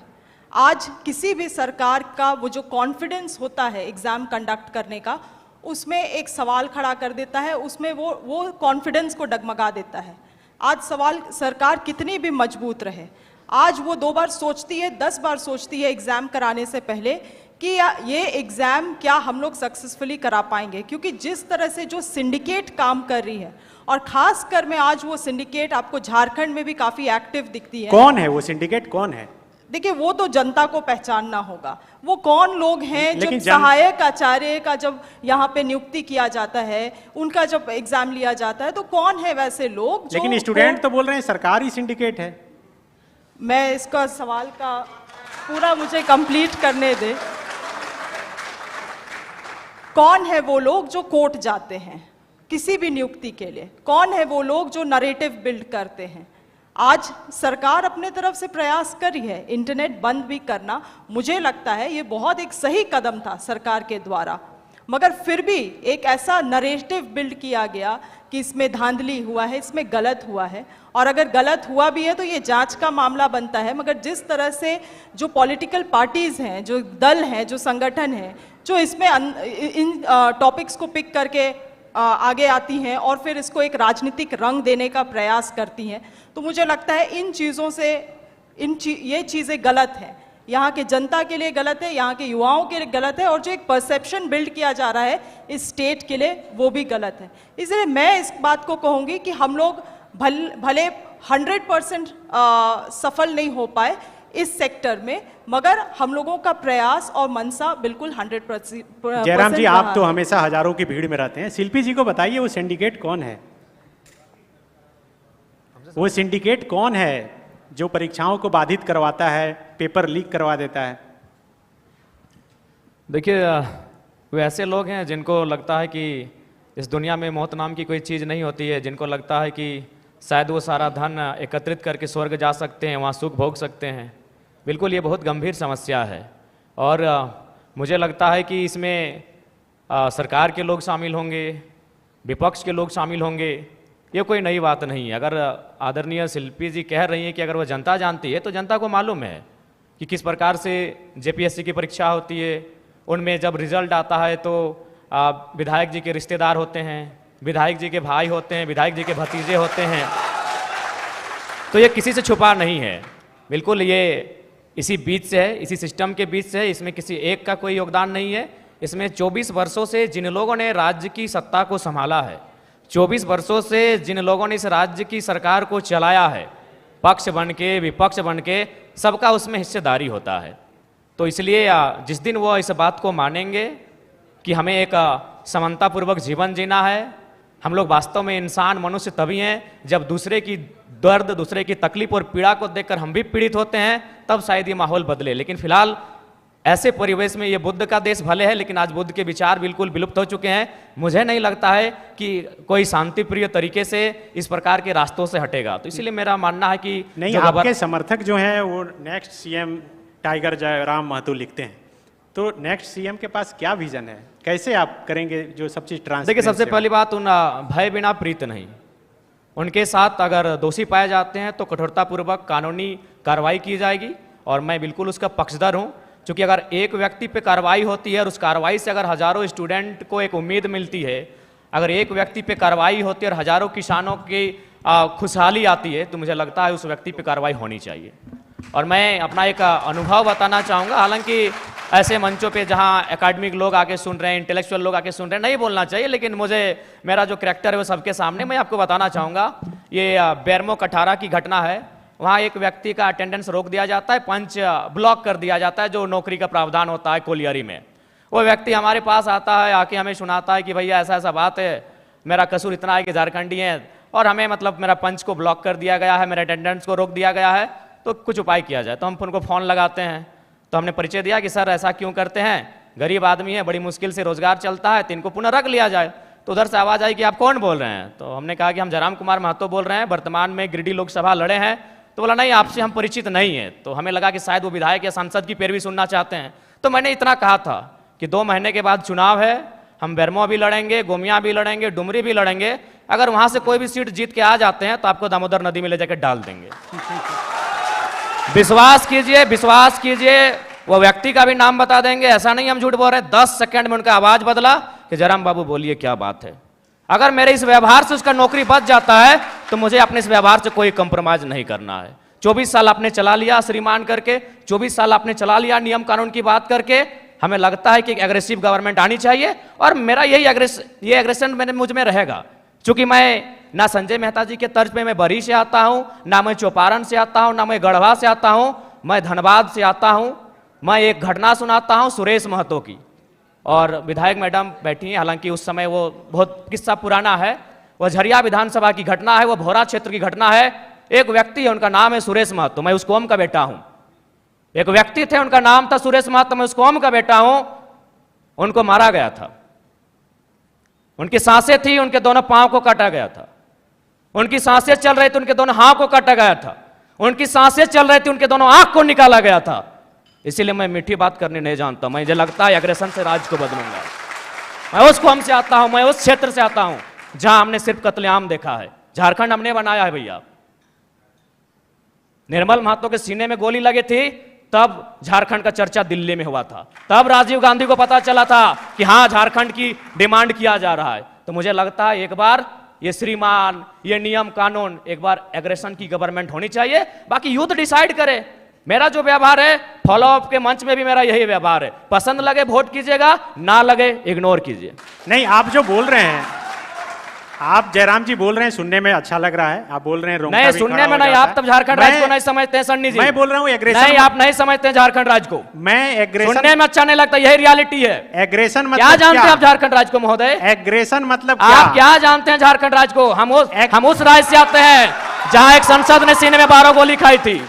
आज किसी भी सरकार का वो जो कॉन्फिडेंस होता है एग्ज़ाम कंडक्ट करने का, उसमें एक सवाल खड़ा कर देता है, उसमें वो कॉन्फिडेंस को डगमगा देता है। आज सवाल, सरकार कितनी भी मजबूत रहे, आज वो 2 बार सोचती है, 10 बार सोचती है एग्ज़ाम कराने से पहले कि ये एग्ज़ाम क्या हम लोग सक्सेसफुली करा पाएंगे। क्योंकि जिस तरह से जो सिंडिकेट काम कर रही है, और खासकर में आज वो सिंडिकेट आपको झारखंड में भी काफ़ी एक्टिव दिखती है। कौन है वो सिंडिकेट, कौन है? देखिए, वो तो जनता को पहचानना होगा, वो कौन लोग हैं। जब सहायक आचार्य का जब यहाँ पे नियुक्ति किया जाता है, उनका जब एग्जाम लिया जाता है, तो कौन है वैसे लोग? लेकिन स्टूडेंट तो बोल रहे हैं सरकारी सिंडिकेट है। मैं इसका सवाल का पूरा मुझे कंप्लीट करने दे। कौन है वो लोग जो कोर्ट जाते हैं किसी भी नियुक्ति के लिए? कौन है वो लोग जो नरेटिव बिल्ड करते हैं? आज सरकार अपने तरफ से प्रयास करी है इंटरनेट बंद भी करना। मुझे लगता है ये बहुत एक सही कदम था सरकार के द्वारा, मगर फिर भी एक ऐसा नरेटिव बिल्ड किया गया कि इसमें धांधली हुआ है, इसमें गलत हुआ है। और अगर गलत हुआ भी है तो ये जांच का मामला बनता है। मगर जिस तरह से जो पॉलिटिकल पार्टीज़ हैं, जो दल हैं, जो संगठन हैं, जो इसमें इन टॉपिक्स को पिक करके आगे आती हैं और फिर इसको एक राजनीतिक रंग देने का प्रयास करती हैं, तो मुझे लगता है इन चीज़ों से ये चीज़ें गलत हैं। यहाँ के जनता के लिए गलत है, यहाँ के युवाओं के लिए गलत है, और जो एक परसेप्शन बिल्ड किया जा रहा है इस स्टेट के लिए, वो भी गलत है। इसलिए मैं इस बात को कहूँगी कि हम लोग भले 100% सफल नहीं हो पाए इस सेक्टर में, मगर हम लोगों का प्रयास और मनसा बिल्कुल 100%। जयराम जी, आप तो हमेशा हजारों की भीड़ में रहते हैं, शिल्पी जी को बताइए वो सिंडिकेट कौन है? वो सिंडिकेट कौन है जो परीक्षाओं को बाधित करवाता है, पेपर लीक करवा देता है? देखिए, वो ऐसे लोग हैं जिनको लगता है कि इस दुनिया में मौत नाम की कोई चीज़ नहीं होती है, जिनको लगता है कि शायद वो सारा धन एकत्रित करके स्वर्ग जा सकते हैं, वहाँ सुख भोग सकते हैं। बिल्कुल ये बहुत गंभीर समस्या है और मुझे लगता है कि इसमें सरकार के लोग शामिल होंगे, विपक्ष के लोग शामिल होंगे, ये कोई नई बात नहीं है। अगर आदरणीय शिल्पी जी कह रही हैं कि अगर वो जनता जानती है, तो जनता को मालूम है कि किस प्रकार से जेपीएससी की परीक्षा होती है। उनमें जब रिजल्ट आता है तो विधायक जी के रिश्तेदार होते हैं, विधायक जी के भाई होते हैं, विधायक जी के भतीजे होते हैं, तो ये किसी से छुपा नहीं है। बिल्कुल ये इसी बीच से है, इसी सिस्टम के बीच से है, इसमें किसी एक का कोई योगदान नहीं है। इसमें 24 वर्षों से जिन लोगों ने राज्य की सत्ता को संभाला है, 24 वर्षों से जिन लोगों ने इस राज्य की सरकार को चलाया है, पक्ष बन के विपक्ष बन के, सबका उसमें हिस्सेदारी होता है। तो इसलिए जिस दिन वो इस बात को मानेंगे कि हमें एक समानतापूर्वक जीवन जीना है, हम लोग वास्तव में इंसान मनुष्य तभी हैं जब दूसरे की दर्द, दूसरे की तकलीफ और पीड़ा को देखकर हम भी पीड़ित होते हैं, तब शायद ये माहौल बदले। लेकिन फिलहाल ऐसे परिवेश में ये बुद्ध का देश भले है, लेकिन आज बुद्ध के विचार बिल्कुल विलुप्त हो चुके हैं। मुझे नहीं लगता है कि कोई शांति प्रिय तरीके से इस प्रकार के रास्तों से हटेगा। तो इसलिए मेरा मानना है कि नहीं, आपके समर्थक जो हैं वो next CM Tiger Jairam Mahato लिखते हैं, तो नेक्स्ट सीएम के पास क्या विजन है, कैसे आप करेंगे जो सब चीज ट्रांसपेरेंट? देखिए, सबसे पहली बात, उन भय बिना प्रीत नहीं। उनके साथ अगर दोषी पाए जाते हैं तो कठोरतापूर्वक कानूनी कार्रवाई की जाएगी, और मैं बिल्कुल उसका पक्षधर हूँ। क्योंकि अगर एक व्यक्ति पे कार्रवाई होती है और उस कार्रवाई से अगर हजारों स्टूडेंट को एक उम्मीद मिलती है, अगर एक व्यक्ति पे कार्रवाई होती है और हजारों किसानों की खुशहाली आती है, तो मुझे लगता है उस व्यक्ति पे कार्रवाई होनी चाहिए। और मैं अपना एक अनुभव बताना चाहूँगा। हालांकि ऐसे मंचों पे जहाँ एकेडमिक लोग आके सुन रहे हैं, इंटेलेक्चुअल लोग आके सुन रहे हैं, नहीं बोलना चाहिए, लेकिन मुझे मेरा जो करैक्टर है वो सबके सामने मैं आपको बताना चाहूँगा। ये बेरमो कठारा की घटना है। वहाँ एक व्यक्ति का अटेंडेंस रोक दिया जाता है, पंच ब्लॉक कर दिया जाता है, जो नौकरी का प्रावधान होता है कोलियरी में। वो व्यक्ति हमारे पास आता है, आके हमें सुनाता है कि भैया ऐसा ऐसा बात है, मेरा कसूर इतना है कि झारखंडी है और हमें मतलब मेरा पंच को ब्लॉक कर दिया गया है, मेरे अटेंडेंस को रोक दिया गया है, तो कुछ उपाय किया जाए। तो हम उनको फ़ोन लगाते हैं, तो हमने परिचय दिया कि सर ऐसा क्यों करते हैं, गरीब आदमी है, बड़ी मुश्किल से रोजगार चलता है, तो इनको पुनः रख लिया जाए। तो उधर से आवाज़ आई कि आप कौन बोल रहे हैं? तो हमने कहा कि हम जयराम कुमार महतो बोल रहे हैं, वर्तमान में गिरिडीह लोकसभा लड़े हैं। तो बोला नहीं, आपसे हम परिचित नहीं है। तो हमें लगा कि शायद वो विधायक या सांसद की पैरवी सुनना चाहते हैं। तो मैंने इतना कहा था कि 2 महीने के बाद चुनाव है, हम बेरमो भी लड़ेंगे, गोमिया भी लड़ेंगे, डुमरी भी लड़ेंगे। अगर वहां से कोई भी सीट जीत के आ जाते हैं तो आपको दामोदर नदी में ले जाकर डाल देंगे। विश्वास कीजिए, विश्वास कीजिए, वो व्यक्ति का भी नाम बता देंगे, ऐसा नहीं हम झूठ बोल रहे। 10 सेकंड में उनका आवाज बदला कि जयराम बाबू बोलिए क्या बात है। अगर मेरे इस व्यवहार से उसका नौकरी बच जाता है तो मुझे अपने इस व्यवहार से कोई कंप्रोमाइज नहीं करना है। 24 साल आपने चला लिया श्रीमान करके, 24 साल आपने चला लिया नियम कानून की बात करके। हमें लगता है कि एक एग्रेसिव गवर्नमेंट आनी चाहिए, और मेरा यही एग्रेशन मुझ में रहेगा। चूंकि मैं ना संजय मेहता जी के तर्ज पे मैं बरी से आता हूं, ना मैं चौपारण से आता हूं, ना मैं गढ़वा से आता हूं, मैं धनबाद से आता हूं। मैं एक घटना सुनाता हूं सुरेश महतो की, और विधायक मैडम बैठी हैं, हालांकि उस समय वो बहुत किस्सा पुराना है। वह झरिया विधानसभा की घटना है, वह भोरा क्षेत्र की घटना है। एक व्यक्ति है, उनका नाम है सुरेश महतो, मैं उस कौम का बेटा हूं। एक व्यक्ति थे, उनका नाम था सुरेश महतो, मैं उस कौम का बेटा हूं। उनको मारा गया था, उनकी सांसें थी, उनके दोनों पांव को काटा गया था। उनकी सांसें चल रही थी, उनके दोनों हाथ को काटा गया था। उनकी सांसें चल रही थी, उनके दोनों आंख को निकाला गया था। इसीलिए मैं मीठी बात करनी नहीं जानता। मुझे लगता है एग्रेशन से राज को बदलूंगा। मैं उस कौम से आता हूं, मैं उस क्षेत्र से आता हूं जहां हमने सिर्फ कत्लेआम देखा है। झारखंड हमने बनाया है भैया। निर्मल महतो के सीने में गोली लगी थी, तब झारखंड का चर्चा दिल्ली में हुआ था। तब राजीव गांधी को पता चला था कि हाँ, झारखंड की डिमांड किया जा रहा है। तो मुझे लगता है एक बार ये श्रीमान, ये नियम कानून, एक बार एग्रेशन की गवर्नमेंट होनी चाहिए। बाकी यूथ डिसाइड करे। मेरा जो व्यवहार है, फॉलो अप के मंच में भी मेरा यही व्यवहार है। पसंद लगे वोट कीजिएगा, ना लगे इग्नोर कीजिए। नहीं, आप जो बोल रहे हैं, आप जयराम जी बोल रहे हैं, सुनने में अच्छा लग रहा है। आप बोल रहे हैं रोंगटा नहीं, भी सुनने खड़ा में हो नहीं। जाता आप है। तब झारखंड राज्य को नहीं समझते हैं सन्नी जी। मैं बोल रहा हूँ एग्रेशन नहीं, आप नहीं समझते हैं झारखंड राज्य को। मैं एग्रेशन सुनने में अच्छा नहीं लगता, यही रियलिटी है। एग्रेशन मतलब क्या जानते हैं आप झारखंड राज्य को महोदय? एग्रेशन मतलब आप क्या जानते हैं झारखंड राज्य को? हम उस राज्य से आते हैं जहां एक संसद ने सीने में 12 गोली खाई थी।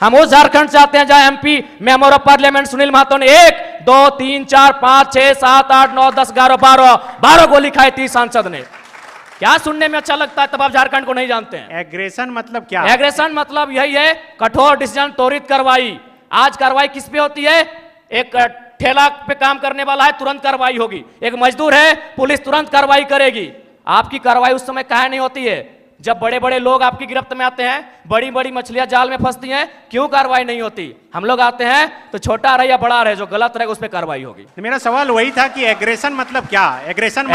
हम उस झारखंड से आते हैं जहां MP member of parliament Sunil Mahato ने 1, 2, 3, 4, 5, 6, 7, 8, 9, 10, 11, 12 गोली खाई थी सांसद ने। क्या सुनने में अच्छा लगता है? तब आप झारखंड को नहीं जानते हैं। एग्रेशन मतलब क्या? एग्रेशन मतलब यही है, कठोर डिसीजन, त्वरित कार्रवाई। आज कार्रवाई किस पे होती है? एक ठेला पे काम करने वाला है, तुरंत कार्रवाई होगी। एक मजदूर है, पुलिस तुरंत कार्रवाई करेगी। आपकी कार्रवाई उस समय काहे नहीं होती है? जब बड़े बड़े लोग आपकी गिरफ्त में आते हैं, बड़ी बड़ी मछलियां जाल में फंसती हैं, क्यों कार्रवाई नहीं होती? हम लोग आते हैं तो छोटा रहे या बड़ा रहे, जो गलत रहेगा उस पर कार्रवाई होगी। मेरा सवाल वही था कि एग्रेशन मतलब क्या? एग्रेशन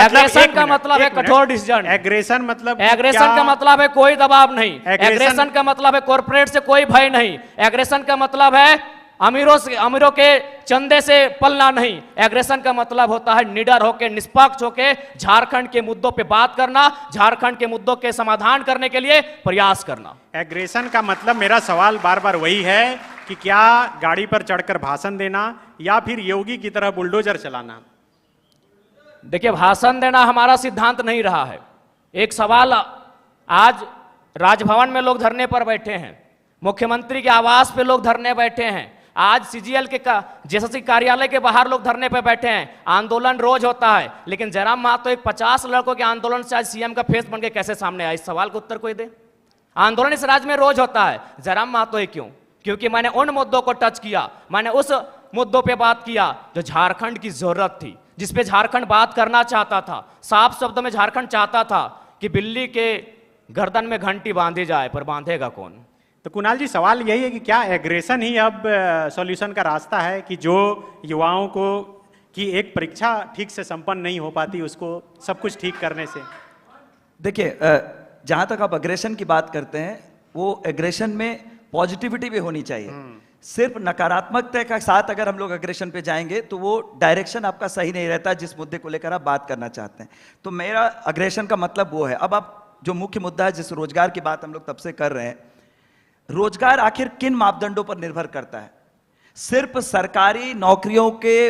का मतलब है कठोर डिसीजन। एग्रेशन मतलब एग्रेशन का मतलब है कोई दबाव नहीं। एग्रेशन का मतलब है कॉर्पोरेट से कोई भय नहीं। एग्रेशन का मतलब है अमीरों के चंदे से पलना नहीं। एग्रेशन का मतलब होता है निडर होकर, निष्पक्ष होकर झारखंड के मुद्दों पे बात करना, झारखंड के मुद्दों के समाधान करने के लिए प्रयास करना। एग्रेशन का मतलब, मेरा सवाल बार बार वही है कि क्या गाड़ी पर चढ़कर भाषण देना या फिर योगी की तरह बुलडोजर चलाना? देखिए, भाषण देना हमारा सिद्धांत नहीं रहा है। एक सवाल, आज राजभवन में लोग धरने पर बैठे हैं, मुख्यमंत्री के आवास पे लोग धरने बैठे हैं, आज सीजीएल के जेएसएससी कार्यालय के बाहर लोग धरने पर बैठे हैं। आंदोलन रोज होता है, लेकिन जयराम महतो एक 50 लड़कों के आंदोलन से आज सीएम का फेस बन के कैसे सामने आया? इस सवाल का उत्तर कोई दे। आंदोलन इस राज्य में रोज होता है, जयराम महतो क्यों? क्योंकि मैंने उन मुद्दों को टच किया, मैंने उस मुद्दों पे बात किया जो झारखंड की जरूरत थी, जिसपे झारखंड बात करना चाहता था। साफ शब्दों में झारखंड चाहता था कि बिल्ली के गर्दन में घंटी बांधी जाए, पर बांधेगा कौन? तो कुणाल जी, सवाल यही है कि क्या एग्रेशन ही अब सॉल्यूशन का रास्ता है कि जो युवाओं को की एक परीक्षा ठीक से संपन्न नहीं हो पाती उसको सब कुछ ठीक करने से? देखिए, जहां तक आप एग्रेशन की बात करते हैं, वो एग्रेशन में पॉजिटिविटी भी होनी चाहिए। सिर्फ नकारात्मकता के साथ अगर हम लोग एग्रेशन पे जाएंगे तो वो डायरेक्शन आपका सही नहीं रहता जिस मुद्दे को लेकर आप बात करना चाहते हैं। तो मेरा एग्रेशन का मतलब वो है। अब आप जो मुख्य मुद्दा है, जिस रोजगार की बात हम लोग तब से कर रहे हैं, रोजगार आखिर किन मापदंडों पर निर्भर करता है? सिर्फ सरकारी नौकरियों के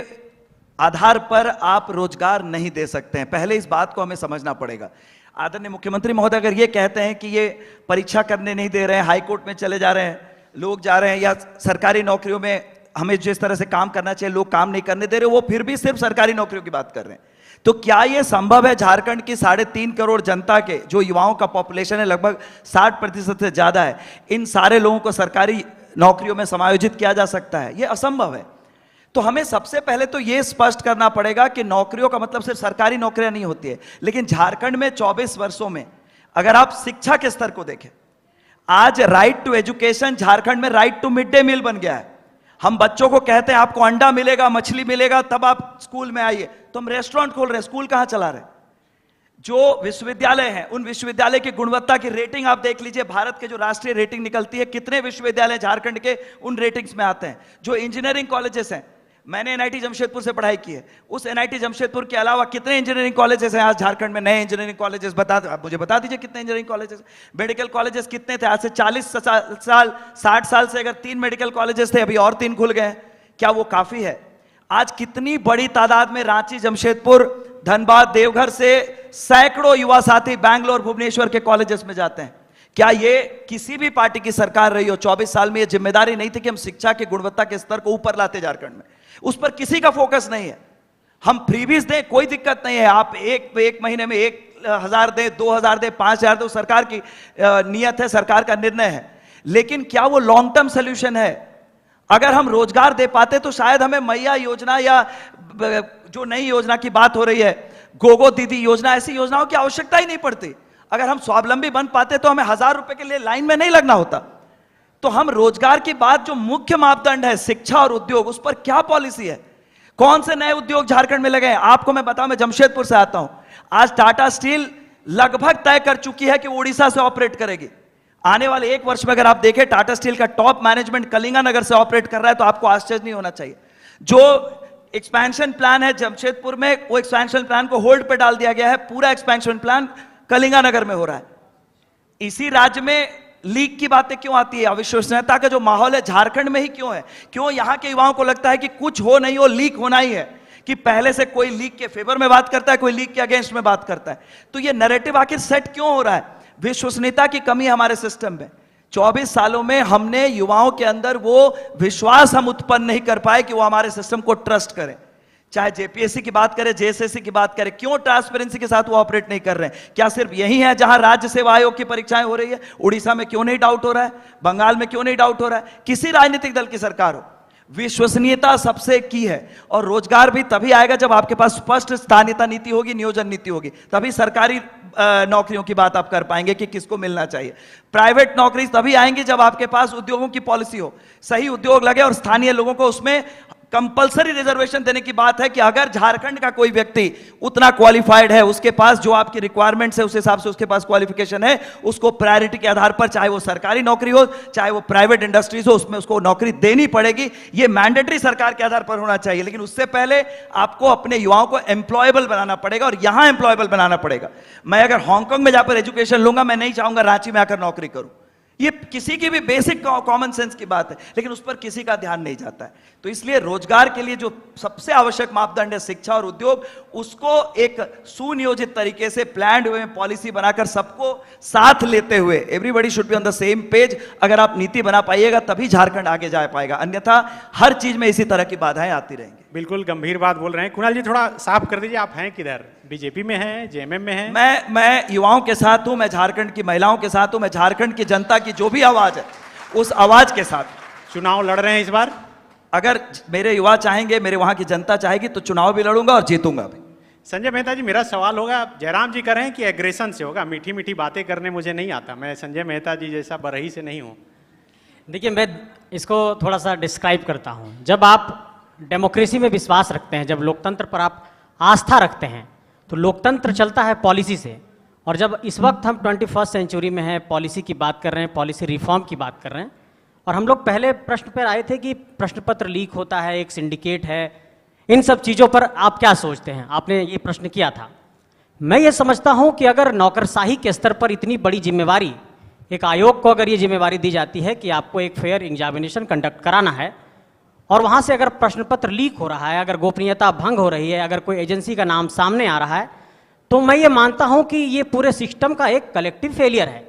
आधार पर आप रोजगार नहीं दे सकते हैं, पहले इस बात को हमें समझना पड़ेगा। आदरणीय मुख्यमंत्री महोदय अगर ये कहते हैं कि ये परीक्षा करने नहीं दे रहे हैं, हाईकोर्ट में चले जा रहे हैं, लोग जा रहे हैं, या सरकारी नौकरियों में हमें जिस तरह से काम करना चाहिए लोग काम नहीं करने दे रहे, वो फिर भी सिर्फ सरकारी नौकरियों की बात कर रहे हैं, तो क्या यह संभव है? झारखंड की 3.5 करोड़ जनता के जो युवाओं का पॉपुलेशन है, लगभग 60% से ज्यादा है, इन सारे लोगों को सरकारी नौकरियों में समायोजित किया जा सकता है? यह असंभव है। तो हमें सबसे पहले तो यह स्पष्ट करना पड़ेगा कि नौकरियों का मतलब सिर्फ सरकारी नौकरियां नहीं होती है। लेकिन झारखंड में 24 वर्षों में अगर आप शिक्षा के स्तर को देखें, आज राइट टू एजुकेशन झारखंड में right to mid day meal बन गया है। हम बच्चों को कहते हैं आपको अंडा मिलेगा, मछली मिलेगा, तब आप स्कूल में आइए। तो हम रेस्टोरेंट खोल रहे हैं, स्कूल कहां चला रहे हैं? जो विश्वविद्यालय हैं, उन विश्वविद्यालय की गुणवत्ता की रेटिंग आप देख लीजिए। भारत के जो राष्ट्रीय रेटिंग निकलती है, कितने विश्वविद्यालय झारखंड के उन रेटिंग्स में आते हैं। जो इंजीनियरिंग कॉलेजेस हैं, मैंने एनआईटी जमशेदपुर से पढ़ाई की है, उस एनआईटी जमशेदपुर के अलावा कितने इंजीनियरिंग कॉलेजेस हैं आज झारखंड में? नए इंजीनियरिंग कॉलेजेस आप मुझे बता दीजिए कितने इंजीनियरिंग कॉलेजेस? मेडिकल कॉलेजेस कितने थे आज से 40 साल 60 साल से? अगर 3 मेडिकल कॉलेजेस थे, अभी और 3 खुल गए। क्या वो काफी है? आज कितनी बड़ी तादाद में रांची, जमशेदपुर, धनबाद, देवघर से सैकड़ों युवा साथी बैंगलोर, भुवनेश्वर के कॉलेजेस में जाते हैं। क्या ये किसी भी पार्टी की सरकार रही हो 24 साल में, ये जिम्मेदारी नहीं थी कि हम शिक्षा की गुणवत्ता के स्तर को ऊपर लाते झारखंड में? उस पर किसी का फोकस नहीं है। हम फ्रीबीज दें, कोई दिक्कत नहीं है, आप एक महीने में 1,000 दें, 2,000 दें, 5,000 दें, सरकार की नियत है, सरकार का निर्णय है। लेकिन क्या वो लॉन्ग टर्म सोल्यूशन है? अगर हम रोजगार दे पाते तो शायद हमें मैया योजना या जो नई योजना की बात हो रही है, गोगो दीदी योजना, ऐसी योजनाओं की आवश्यकता ही नहीं पड़ती। अगर हम स्वावलंबी बन पाते तो हमें 1,000 रुपए के लिए लाइन में नहीं लगना होता। तो हम रोजगार की बात, जो मुख्य मापदंड है शिक्षा और उद्योग, उस पर क्या पॉलिसी है? कौन से नए उद्योग झारखंड में लगे हैं? आपको मैं बताऊं, मैं जमशेदपुर से आता हूं, आज टाटा स्टील लगभग तय कर चुकी है कि उड़ीसा से ऑपरेट करेगी। आने वाले 1 वर्ष में अगर आप देखें, टाटा स्टील का टॉप मैनेजमेंट कलिंगानगर से ऑपरेट कर रहा है, तो आपको आश्चर्य नहीं होना चाहिए। जो एक्सपेंशन प्लान है जमशेदपुर में, वो एक्सपेंशन प्लान को होल्ड पे डाल दिया गया है। पूरा एक्सपेंशन प्लान कलिंगानगर में हो रहा है। इसी राज्य में लीक की बातें क्यों आती है? अविश्वसनीयता का जो माहौल है झारखंड में ही क्यों है? क्यों यहां के युवाओं को लगता है कि कुछ हो नहीं हो, लीक होना ही है? कि पहले से कोई लीक के फेवर में बात करता है, कोई लीक के अगेंस्ट में बात करता है। तो ये नैरेटिव आखिर सेट क्यों हो रहा है? विश्वसनीयता की कमी हमारे सिस्टम में। 24 सालों में हमने युवाओं के अंदर वो विश्वास हम उत्पन्न नहीं कर पाए कि वो हमारे सिस्टम को ट्रस्ट करें। चाहे जेपीएससी की बात करें, जेएसएससी की बात करें, क्यों ट्रांसपेरेंसी के साथ वो ऑपरेट नहीं कर रहे हैं? क्या सिर्फ यही है जहां राज्य सेवा आयोग की परीक्षाएं हो रही है? उड़ीसा में क्यों नहीं डाउट हो रहा है? बंगाल में क्यों नहीं डाउट हो रहा है? किसी राजनीतिक दल की सरकार हो, विश्वसनीयता सबसे की है। और रोजगार भी तभी आएगा जब आपके पास स्पष्ट स्थानीयता नीति होगी, नियोजन नीति होगी, तभी सरकारी नौकरियों की बात आप कर पाएंगे कि किसको मिलना चाहिए। प्राइवेट नौकरी तभी आएंगी जब आपके पास उद्योगों की पॉलिसी हो, सही उद्योग लगे और स्थानीय लोगों को उसमें कंपलसरी रिजर्वेशन देने की बात है कि अगर झारखंड का कोई व्यक्ति उतना क्वालिफाइड है, उसके पास जो आपकी रिक्वायरमेंट्स है उस हिसाब से उसके पास क्वालिफिकेशन है, उसको प्रायोरिटी के आधार पर, चाहे वो सरकारी नौकरी हो चाहे वो प्राइवेट इंडस्ट्रीज हो, उसमें उसको नौकरी देनी पड़ेगी। ये मैंडेटरी सरकार के आधार पर होना चाहिए, लेकिन उससे पहले आपको अपने युवाओं को एम्प्लॉयबल बनाना पड़ेगा और यहां एम्प्लॉयबल बनाना पड़ेगा। मैं अगर हांगकांग में जाकर एजुकेशन लूंगा, मैं नहीं चाहूंगा रांची में आकर नौकरी करूं। ये किसी की भी बेसिक कॉमन सेंस की बात है, लेकिन उस पर किसी का ध्यान नहीं जाता है। तो इसलिए रोजगार के लिए जो सबसे आवश्यक मापदंड है शिक्षा और उद्योग, उसको एक सुनियोजित तरीके से प्लान्ड वे में पॉलिसी बनाकर सबको साथ लेते हुए, everybody should be on the same page, अगर आप नीति बना पाइएगा तभी झारखंड आगे जा पाएगा, अन्यथा हर चीज में इसी तरह की बाधाएं आती रहेंगी। बिल्कुल गंभीर बात बोल रहे हैं। कुणाल जी थोड़ा साफ कर दीजिए, आप हैं किधर? बीजेपी में हैं, जेएमएम में हैं? मैं युवाओं के साथ हूं, मैं झारखंड की महिलाओं के साथ हूं, मैं झारखंड की जनता की जो भी आवाज है उस आवाज के साथ। चुनाव लड़ रहे हैं इस बार? अगर मेरे युवा चाहेंगे, मेरे वहां की जनता चाहेगी तो चुनाव भी लड़ूंगा और जीतूंगा भी। संजय मेहता जी, मेरा सवाल होगा, जयराम जी कह रहे हैं कि एग्रेशन से होगा, मीठी मीठी बातें करने मुझे नहीं आता, मैं संजय मेहता जी जैसा बरही से नहीं हूं। देखिए, मैं इसको थोड़ा सा डिस्क्राइब करता हूं। जब आप डेमोक्रेसी में विश्वास रखते हैं, जब लोकतंत्र पर आप आस्था रखते हैं, तो लोकतंत्र चलता है पॉलिसी से। और जब इस वक्त हम 21st सेंचुरी में हैं, पॉलिसी की बात कर रहे हैं, पॉलिसी रिफॉर्म की बात कर रहे हैं, और हम लोग पहले प्रश्न पर आए थे कि प्रश्न पत्र लीक होता है, एक सिंडिकेट है, इन सब चीज़ों पर आप क्या सोचते हैं? आपने ये प्रश्न किया था। मैं ये समझता हूँ कि अगर नौकरशाही के स्तर पर इतनी बड़ी जिम्मेवारी, एक आयोग को अगर ये जिम्मेवारी दी जाती है कि आपको एक फेयर एग्जामिनेशन कंडक्ट कराना है, और वहाँ से अगर प्रश्न पत्र लीक हो रहा है, अगर गोपनीयता भंग हो रही है, अगर कोई एजेंसी का नाम सामने आ रहा है, तो मैं ये मानता हूँ कि ये पूरे सिस्टम का एक कलेक्टिव फेलियर है,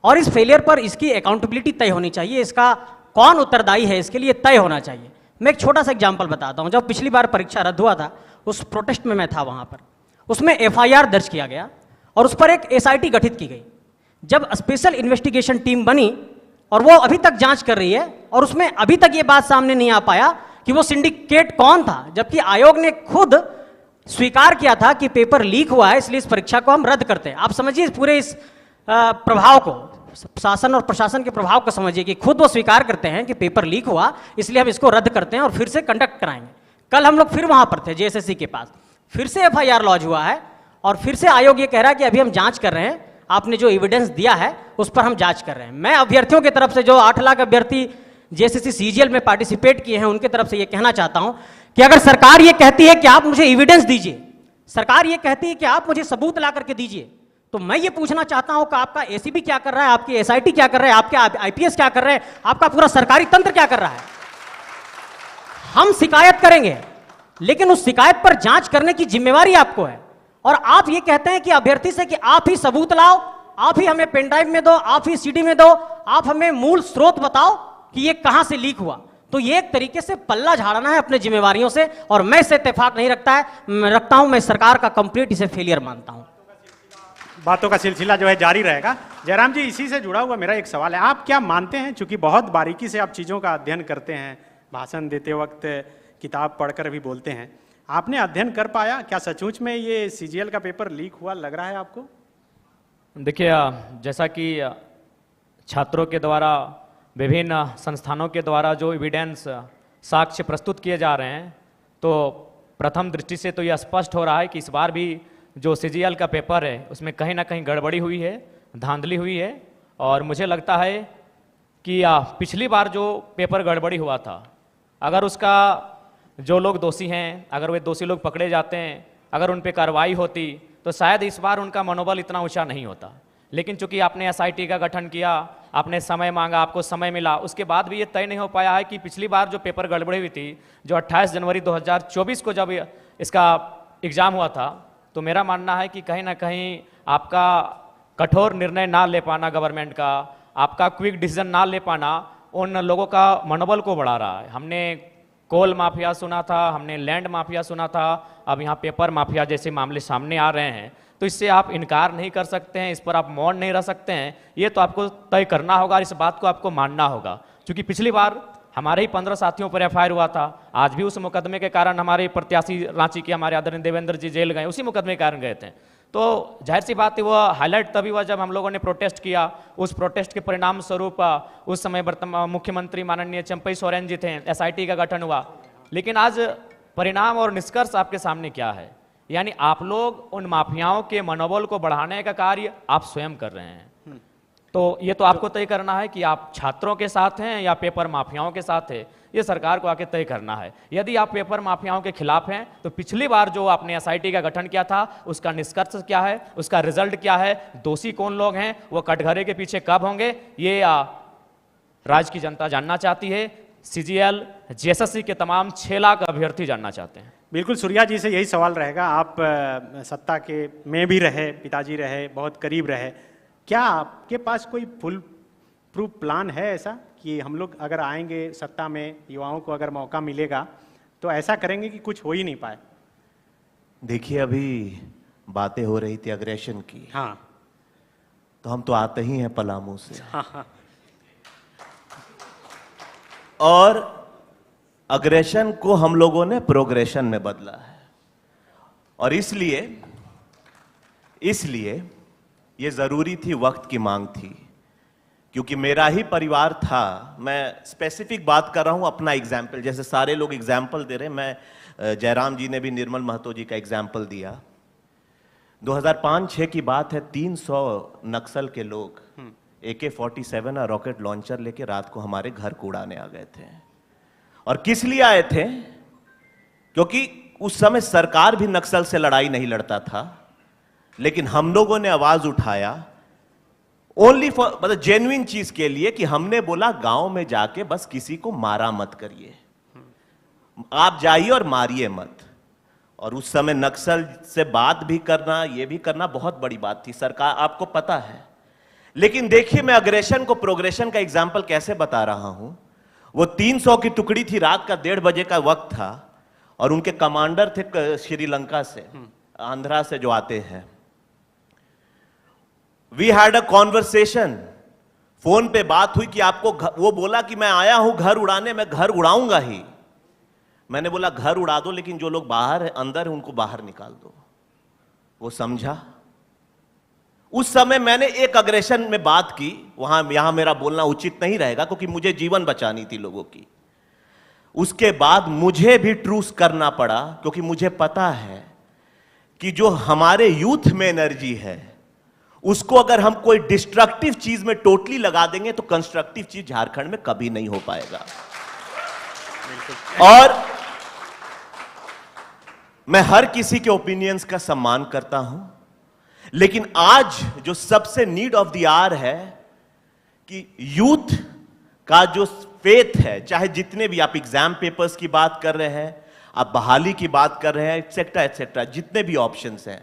और इस फेलियर पर इसकी अकाउंटेबिलिटी तय होनी चाहिए, इसका कौन उत्तरदायी है इसके लिए तय होना चाहिए। मैं एक छोटा सा एग्जाम्पल बताता हूँ। जब पिछली बार परीक्षा रद्द हुआ था, उस प्रोटेस्ट में मैं था वहाँ पर, उसमें FIR दर्ज किया गया और उस पर एक SIT गठित की गई। जब स्पेशल इन्वेस्टिगेशन टीम बनी और वो अभी तक जांच कर रही है, और उसमें अभी तक ये बात सामने नहीं आ पाया कि वो सिंडिकेट कौन था, जबकि आयोग ने खुद स्वीकार किया था कि पेपर लीक हुआ है, इसलिए इस परीक्षा को हम रद्द करते हैं। आप समझिए पूरे इस प्रभाव को, शासन और प्रशासन के प्रभाव को समझिए कि खुद वो स्वीकार करते हैं कि पेपर लीक हुआ, इसलिए हम इसको रद्द करते हैं और फिर से कंडक्ट कराएंगे। कल हम लोग फिर वहां पर थे JSSC के पास, फिर से FIR लॉन्च हुआ है और फिर से आयोग ये कह रहा है कि अभी हम जांच कर रहे हैं, आपने जो एविडेंस दिया है उस पर हम जांच कर रहे हैं। मैं अभ्यर्थियों की तरफ से, जो 8 लाख अभ्यर्थी JSSC CGL में पार्टिसिपेट किए हैं, उनके तरफ से ये कहना चाहता हूं कि अगर सरकार ये कहती है कि आप मुझे एविडेंस दीजिए, सरकार ये कहती है कि आप मुझे सबूत ला करके दीजिए, तो मैं ये पूछना चाहता हूं कि आपका ACB क्या कर रहा है, आपकी SIT क्या कर रहे हैं, आपके IPS क्या कर रहे हैं, आपका पूरा सरकारी तंत्र क्या कर रहा है। हम शिकायत करेंगे, लेकिन उस शिकायत पर जांच करने की जिम्मेवारी आपको है। और आप ये कहते हैं कि अभ्यर्थी से कि आप ही सबूत लाओ, आप ही हमें पेनड्राइव में दो, आप ही CD में दो, आप हमें मूल स्रोत बताओ कि ये कहां से लीक हुआ। तो ये एक तरीके से पल्ला झाड़ना है अपने जिम्मेवारियों से, और मैं इससे इत्तेफाक नहीं रखता हूं। मैं सरकार का कंप्लीट इसे फेलियर मानता हूं। बातों का सिलसिला जो है जारी रहेगा। जयराम जी, इसी से जुड़ा हुआ मेरा एक सवाल है, आप क्या मानते हैं, चूंकि बहुत बारीकी से आप चीज़ों का अध्ययन करते हैं, भाषण देते वक्त किताब पढ़कर भी बोलते हैं, आपने अध्ययन कर पाया क्या सचमुच में ये CGL का पेपर लीक हुआ लग रहा है आपको? देखिए, जैसा कि छात्रों के द्वारा, विभिन्न संस्थानों के द्वारा जो एविडेंस, साक्ष्य प्रस्तुत किए जा रहे हैं, तो प्रथम दृष्टि से तो यह स्पष्ट हो रहा है कि इस बार भी जो CGL का पेपर है उसमें कहीं ना कहीं गड़बड़ी हुई है, धांधली हुई है। और मुझे लगता है कि पिछली बार जो पेपर गड़बड़ी हुआ था, अगर उसका जो लोग दोषी हैं, अगर वे दोषी लोग पकड़े जाते हैं, अगर उन पर कार्रवाई होती, तो शायद इस बार उनका मनोबल इतना ऊंचा नहीं होता। लेकिन चूंकि आपने SIT का गठन किया, आपने समय मांगा, आपको समय मिला, उसके बाद भी ये तय नहीं हो पाया है कि पिछली बार जो पेपर गड़बड़ी हुई थी, जो 28 जनवरी 2024 को जब इसका एग्ज़ाम हुआ था, तो मेरा मानना है कि कहीं ना कहीं आपका कठोर निर्णय ना ले पाना गवर्नमेंट का, आपका क्विक डिसीजन ना ले पाना, उन लोगों का मनोबल को बढ़ा रहा है। हमने कोल माफिया सुना था, हमने लैंड माफिया सुना था, अब यहाँ पेपर माफिया जैसे मामले सामने आ रहे हैं। तो इससे आप इनकार नहीं कर सकते हैं, इस पर आप मौन नहीं रह सकते हैं, ये तो आपको तय करना होगा, इस बात को आपको मानना होगा। क्योंकि पिछली बार हमारे ही 15 साथियों पर FIR हुआ था, आज भी उस मुकदमे के कारण हमारे प्रत्याशी रांची के हमारे आदरणीय देवेंद्र जी जेल गए, उसी मुकदमे के कारण गए थे। तो जाहिर सी बात है, वो हाईलाइट तभी हुआ जब हम लोगों ने प्रोटेस्ट किया। उस प्रोटेस्ट के परिणाम स्वरूप उस समय वर्तमान मुख्यमंत्री माननीय चंपई सोरेन जी थे, SIT का गठन हुआ। लेकिन आज परिणाम और निष्कर्ष आपके सामने क्या है? यानी आप लोग उन माफियाओं के मनोबल को बढ़ाने का कार्य आप स्वयं कर रहे हैं। तो ये तो आपको तय करना है कि आप छात्रों के साथ हैं या पेपर माफियाओं के साथ है, ये सरकार को आके तय करना है। यदि आप पेपर माफियाओं के खिलाफ हैं तो पिछली बार जो आपने एसआईटी का गठन किया था उसका निष्कर्ष क्या है, उसका रिजल्ट क्या है, दोषी कौन लोग हैं, वो कटघरे के पीछे कब होंगे, ये राज्य की जनता जानना चाहती है। सीजीएल जेएसएससी के तमाम 6 लाख अभ्यर्थी जानना चाहते हैं। बिल्कुल, सूर्या जी से यही सवाल रहेगा। आप सत्ता के में भी रहे, पिताजी रहे, बहुत करीब रहे, क्या आपके पास कोई फुल प्रूफ प्लान है ऐसा कि हम लोग अगर आएंगे सत्ता में, युवाओं को अगर मौका मिलेगा तो ऐसा करेंगे कि कुछ हो ही नहीं पाए? देखिए, अभी बातें हो रही थी अग्रेशन की। हाँ, तो हम तो आते ही हैं पलामू से। हाँ। और अग्रेशन को हम लोगों ने प्रोग्रेशन में बदला है। और इसलिए ये जरूरी थी, वक्त की मांग थी, क्योंकि मेरा ही परिवार था। मैं स्पेसिफिक बात कर रहा हूं, अपना एग्जाम्पल, जैसे सारे लोग एग्जाम्पल दे रहे हैं, मैं जयराम जी ने भी निर्मल महतो जी का एग्जाम्पल दिया। 2005-6 की बात है, 300 नक्सल के लोग AK-47 और रॉकेट लॉन्चर लेके रात को हमारे घर को उड़ाने आ गए थे। और किस लिए आए थे? क्योंकि उस समय सरकार भी नक्सल से लड़ाई नहीं लड़ता था, लेकिन हम लोगों ने आवाज उठाया ओनली फॉर, मतलब जेन्युइन चीज के लिए, कि हमने बोला गांव में जाके बस किसी को मारा मत करिए, आप जाइए और मारिए मत। और उस समय नक्सल से बात भी करना, यह भी करना बहुत बड़ी बात थी, सरकार आपको पता है। लेकिन देखिए, मैं अग्रेशन को प्रोग्रेशन का एग्जाम्पल कैसे बता रहा हूं। वो 300 की टुकड़ी थी, रात का 1:30 बजे का वक्त था, और उनके कमांडर थे श्रीलंका से, आंध्रा से जो आते हैं। We had a conversation, phone पे बात हुई कि आपको वो बोला कि मैं आया हूं घर उड़ाने, मैं घर उड़ाऊंगा ही। मैंने बोला घर उड़ा दो, लेकिन जो लोग बाहर है, अंदर है, उनको बाहर निकाल दो। वो समझा। उस समय मैंने एक अग्रेशन में बात की, यहां मेरा बोलना उचित नहीं रहेगा क्योंकि मुझे जीवन बचानी थी लोगों की। उसके बाद मुझे भी ट्रूस करना पड़ा, क्योंकि मुझे पता है कि जो हमारे यूथ में एनर्जी है, उसको अगर हम कोई डिस्ट्रक्टिव चीज में टोटली लगा देंगे तो कंस्ट्रक्टिव चीज झारखंड में कभी नहीं हो पाएगा। और मैं हर किसी के ओपिनियंस का सम्मान करता हूं, लेकिन आज जो सबसे नीड ऑफ द आवर है कि यूथ का जो फेथ है, चाहे जितने भी आप एग्जाम पेपर्स की बात कर रहे हैं, आप बहाली की बात कर रहे हैं, एटसेट्रा एटसेट्रा, जितने भी ऑप्शंस हैं,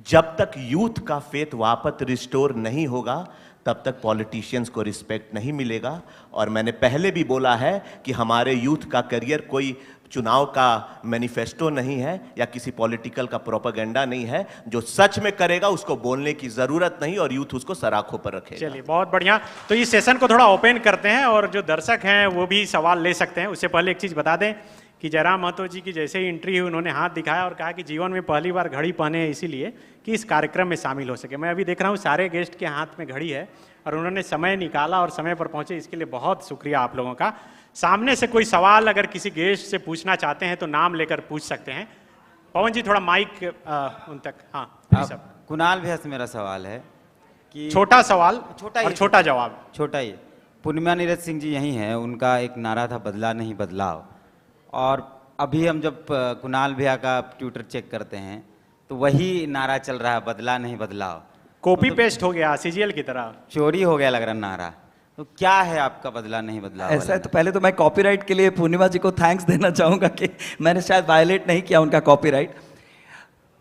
जब तक यूथ का फेथ वापस रिस्टोर नहीं होगा तब तक पॉलिटिशियंस को रिस्पेक्ट नहीं मिलेगा। और मैंने पहले भी बोला है कि हमारे यूथ का करियर कोई चुनाव का मैनिफेस्टो नहीं है या किसी पॉलिटिकल का प्रोपेगेंडा नहीं है। जो सच में करेगा उसको बोलने की जरूरत नहीं, और यूथ उसको सराखों पर रखेगा। चलिए, बहुत बढ़िया। तो इस सेशन को थोड़ा ओपन करते हैं और जो दर्शक हैं वो भी सवाल ले सकते हैं। उससे पहले एक चीज बता दें कि जयराम महतो जी की जैसे ही एंट्री हुई, उन्होंने हाथ दिखाया और कहा कि जीवन में पहली बार घड़ी पहने हैं इसीलिए कि इस कार्यक्रम में शामिल हो सके। मैं अभी देख रहा हूँ सारे गेस्ट के हाथ में घड़ी है और उन्होंने समय निकाला और समय पर पहुंचे, इसके लिए बहुत शुक्रिया आप लोगों का। सामने से कोई सवाल अगर किसी गेस्ट से पूछना चाहते हैं तो नाम लेकर पूछ सकते हैं। पवन जी थोड़ा माइक उन तक। हाँ, सब कुणाल भैया से मेरा सवाल है कि छोटा सवाल, छोटा और छोटा जवाब। छोटा ही। पूर्णिमा नीरज सिंह जी यही हैं, उनका एक नारा था बदला नहीं बदलाव। और अभी हम जब कुणाल भैया का ट्विटर चेक करते हैं तो वही नारा चल रहा है, बदला नहीं बदलाव। कॉपी पेस्ट हो गया सीजीएल की तरह, चोरी हो गया लग रहा नारा। तो क्या है आपका बदला नहीं बदलाव? ऐसा है तो पहले तो मैं कॉपीराइट के लिए पूर्णिमा जी को थैंक्स देना चाहूंगा कि मैंने शायद वायलेट नहीं किया उनका कॉपीराइट।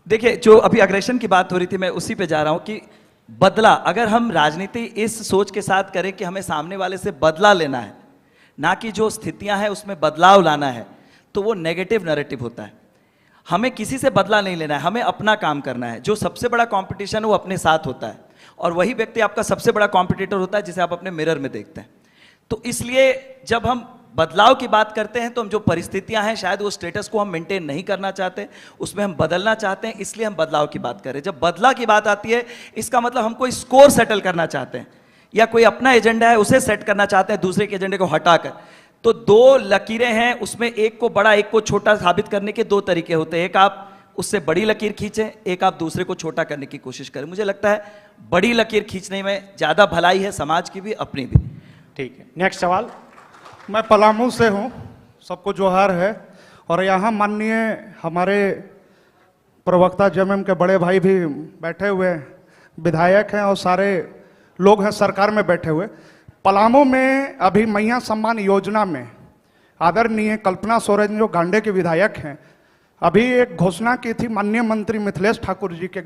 देखिए, जो अभी अग्रेशन की बात हो रही थी, मैं उसी पे जा रहा हूं कि बदला, अगर हम राजनीति इस सोच के साथ करें कि हमें सामने वाले से बदला लेना है, ना कि जो स्थितियां हैं उसमें बदलाव लाना है, तो वो नेगेटिव नैरेटिव होता है। हमें किसी से बदला नहीं लेना है, हमें अपना काम करना है। जो सबसे बड़ा कंपटीशन है वो अपने साथ होता है, और वही व्यक्ति आपका सबसे बड़ा कॉम्पिटिटर होता है जिसे आप अपने मिरर में देखते हैं। तो इसलिए जब हम बदलाव की बात करते हैं तो हम जो परिस्थितियां हैं, शायद वो स्टेटस को हम मेंटेन नहीं करना चाहते, उसमें हम बदलना चाहते हैं, इसलिए हम बदलाव की बात करें। जब बदलाव की बात आती है, इसका मतलब हम कोई स्कोर सेटल करना चाहते हैं या कोई अपना एजेंडा है उसे सेट करना चाहते हैं दूसरे के एजेंडे को हटाकर, तो दो लकीरें हैं, उसमें एक को बड़ा एक को छोटा साबित करने के दो तरीके होते हैं। एक आप उससे बड़ी लकीर खींचें, एक आप दूसरे को छोटा करने की कोशिश करें। मुझे लगता है बड़ी लकीर खींचने में ज्यादा भलाई है, समाज की भी अपनी भी। ठीक है, नेक्स्ट सवाल। मैं पलामू से हूँ, सबको जोहार है। और यहाँ माननीय हमारे प्रवक्ता जेएमएम के बड़े भाई भी बैठे हुए हैं, विधायक हैं और सारे लोग हैं सरकार में बैठे हुए। पलामू में अभी मैया सम्मान योजना में आदरणीय कल्पना सोरेन जो गांडे के विधायक हैं, अभी एक घोषणा की थी माननीय मंत्री मिथिलेश ठाकुर जी के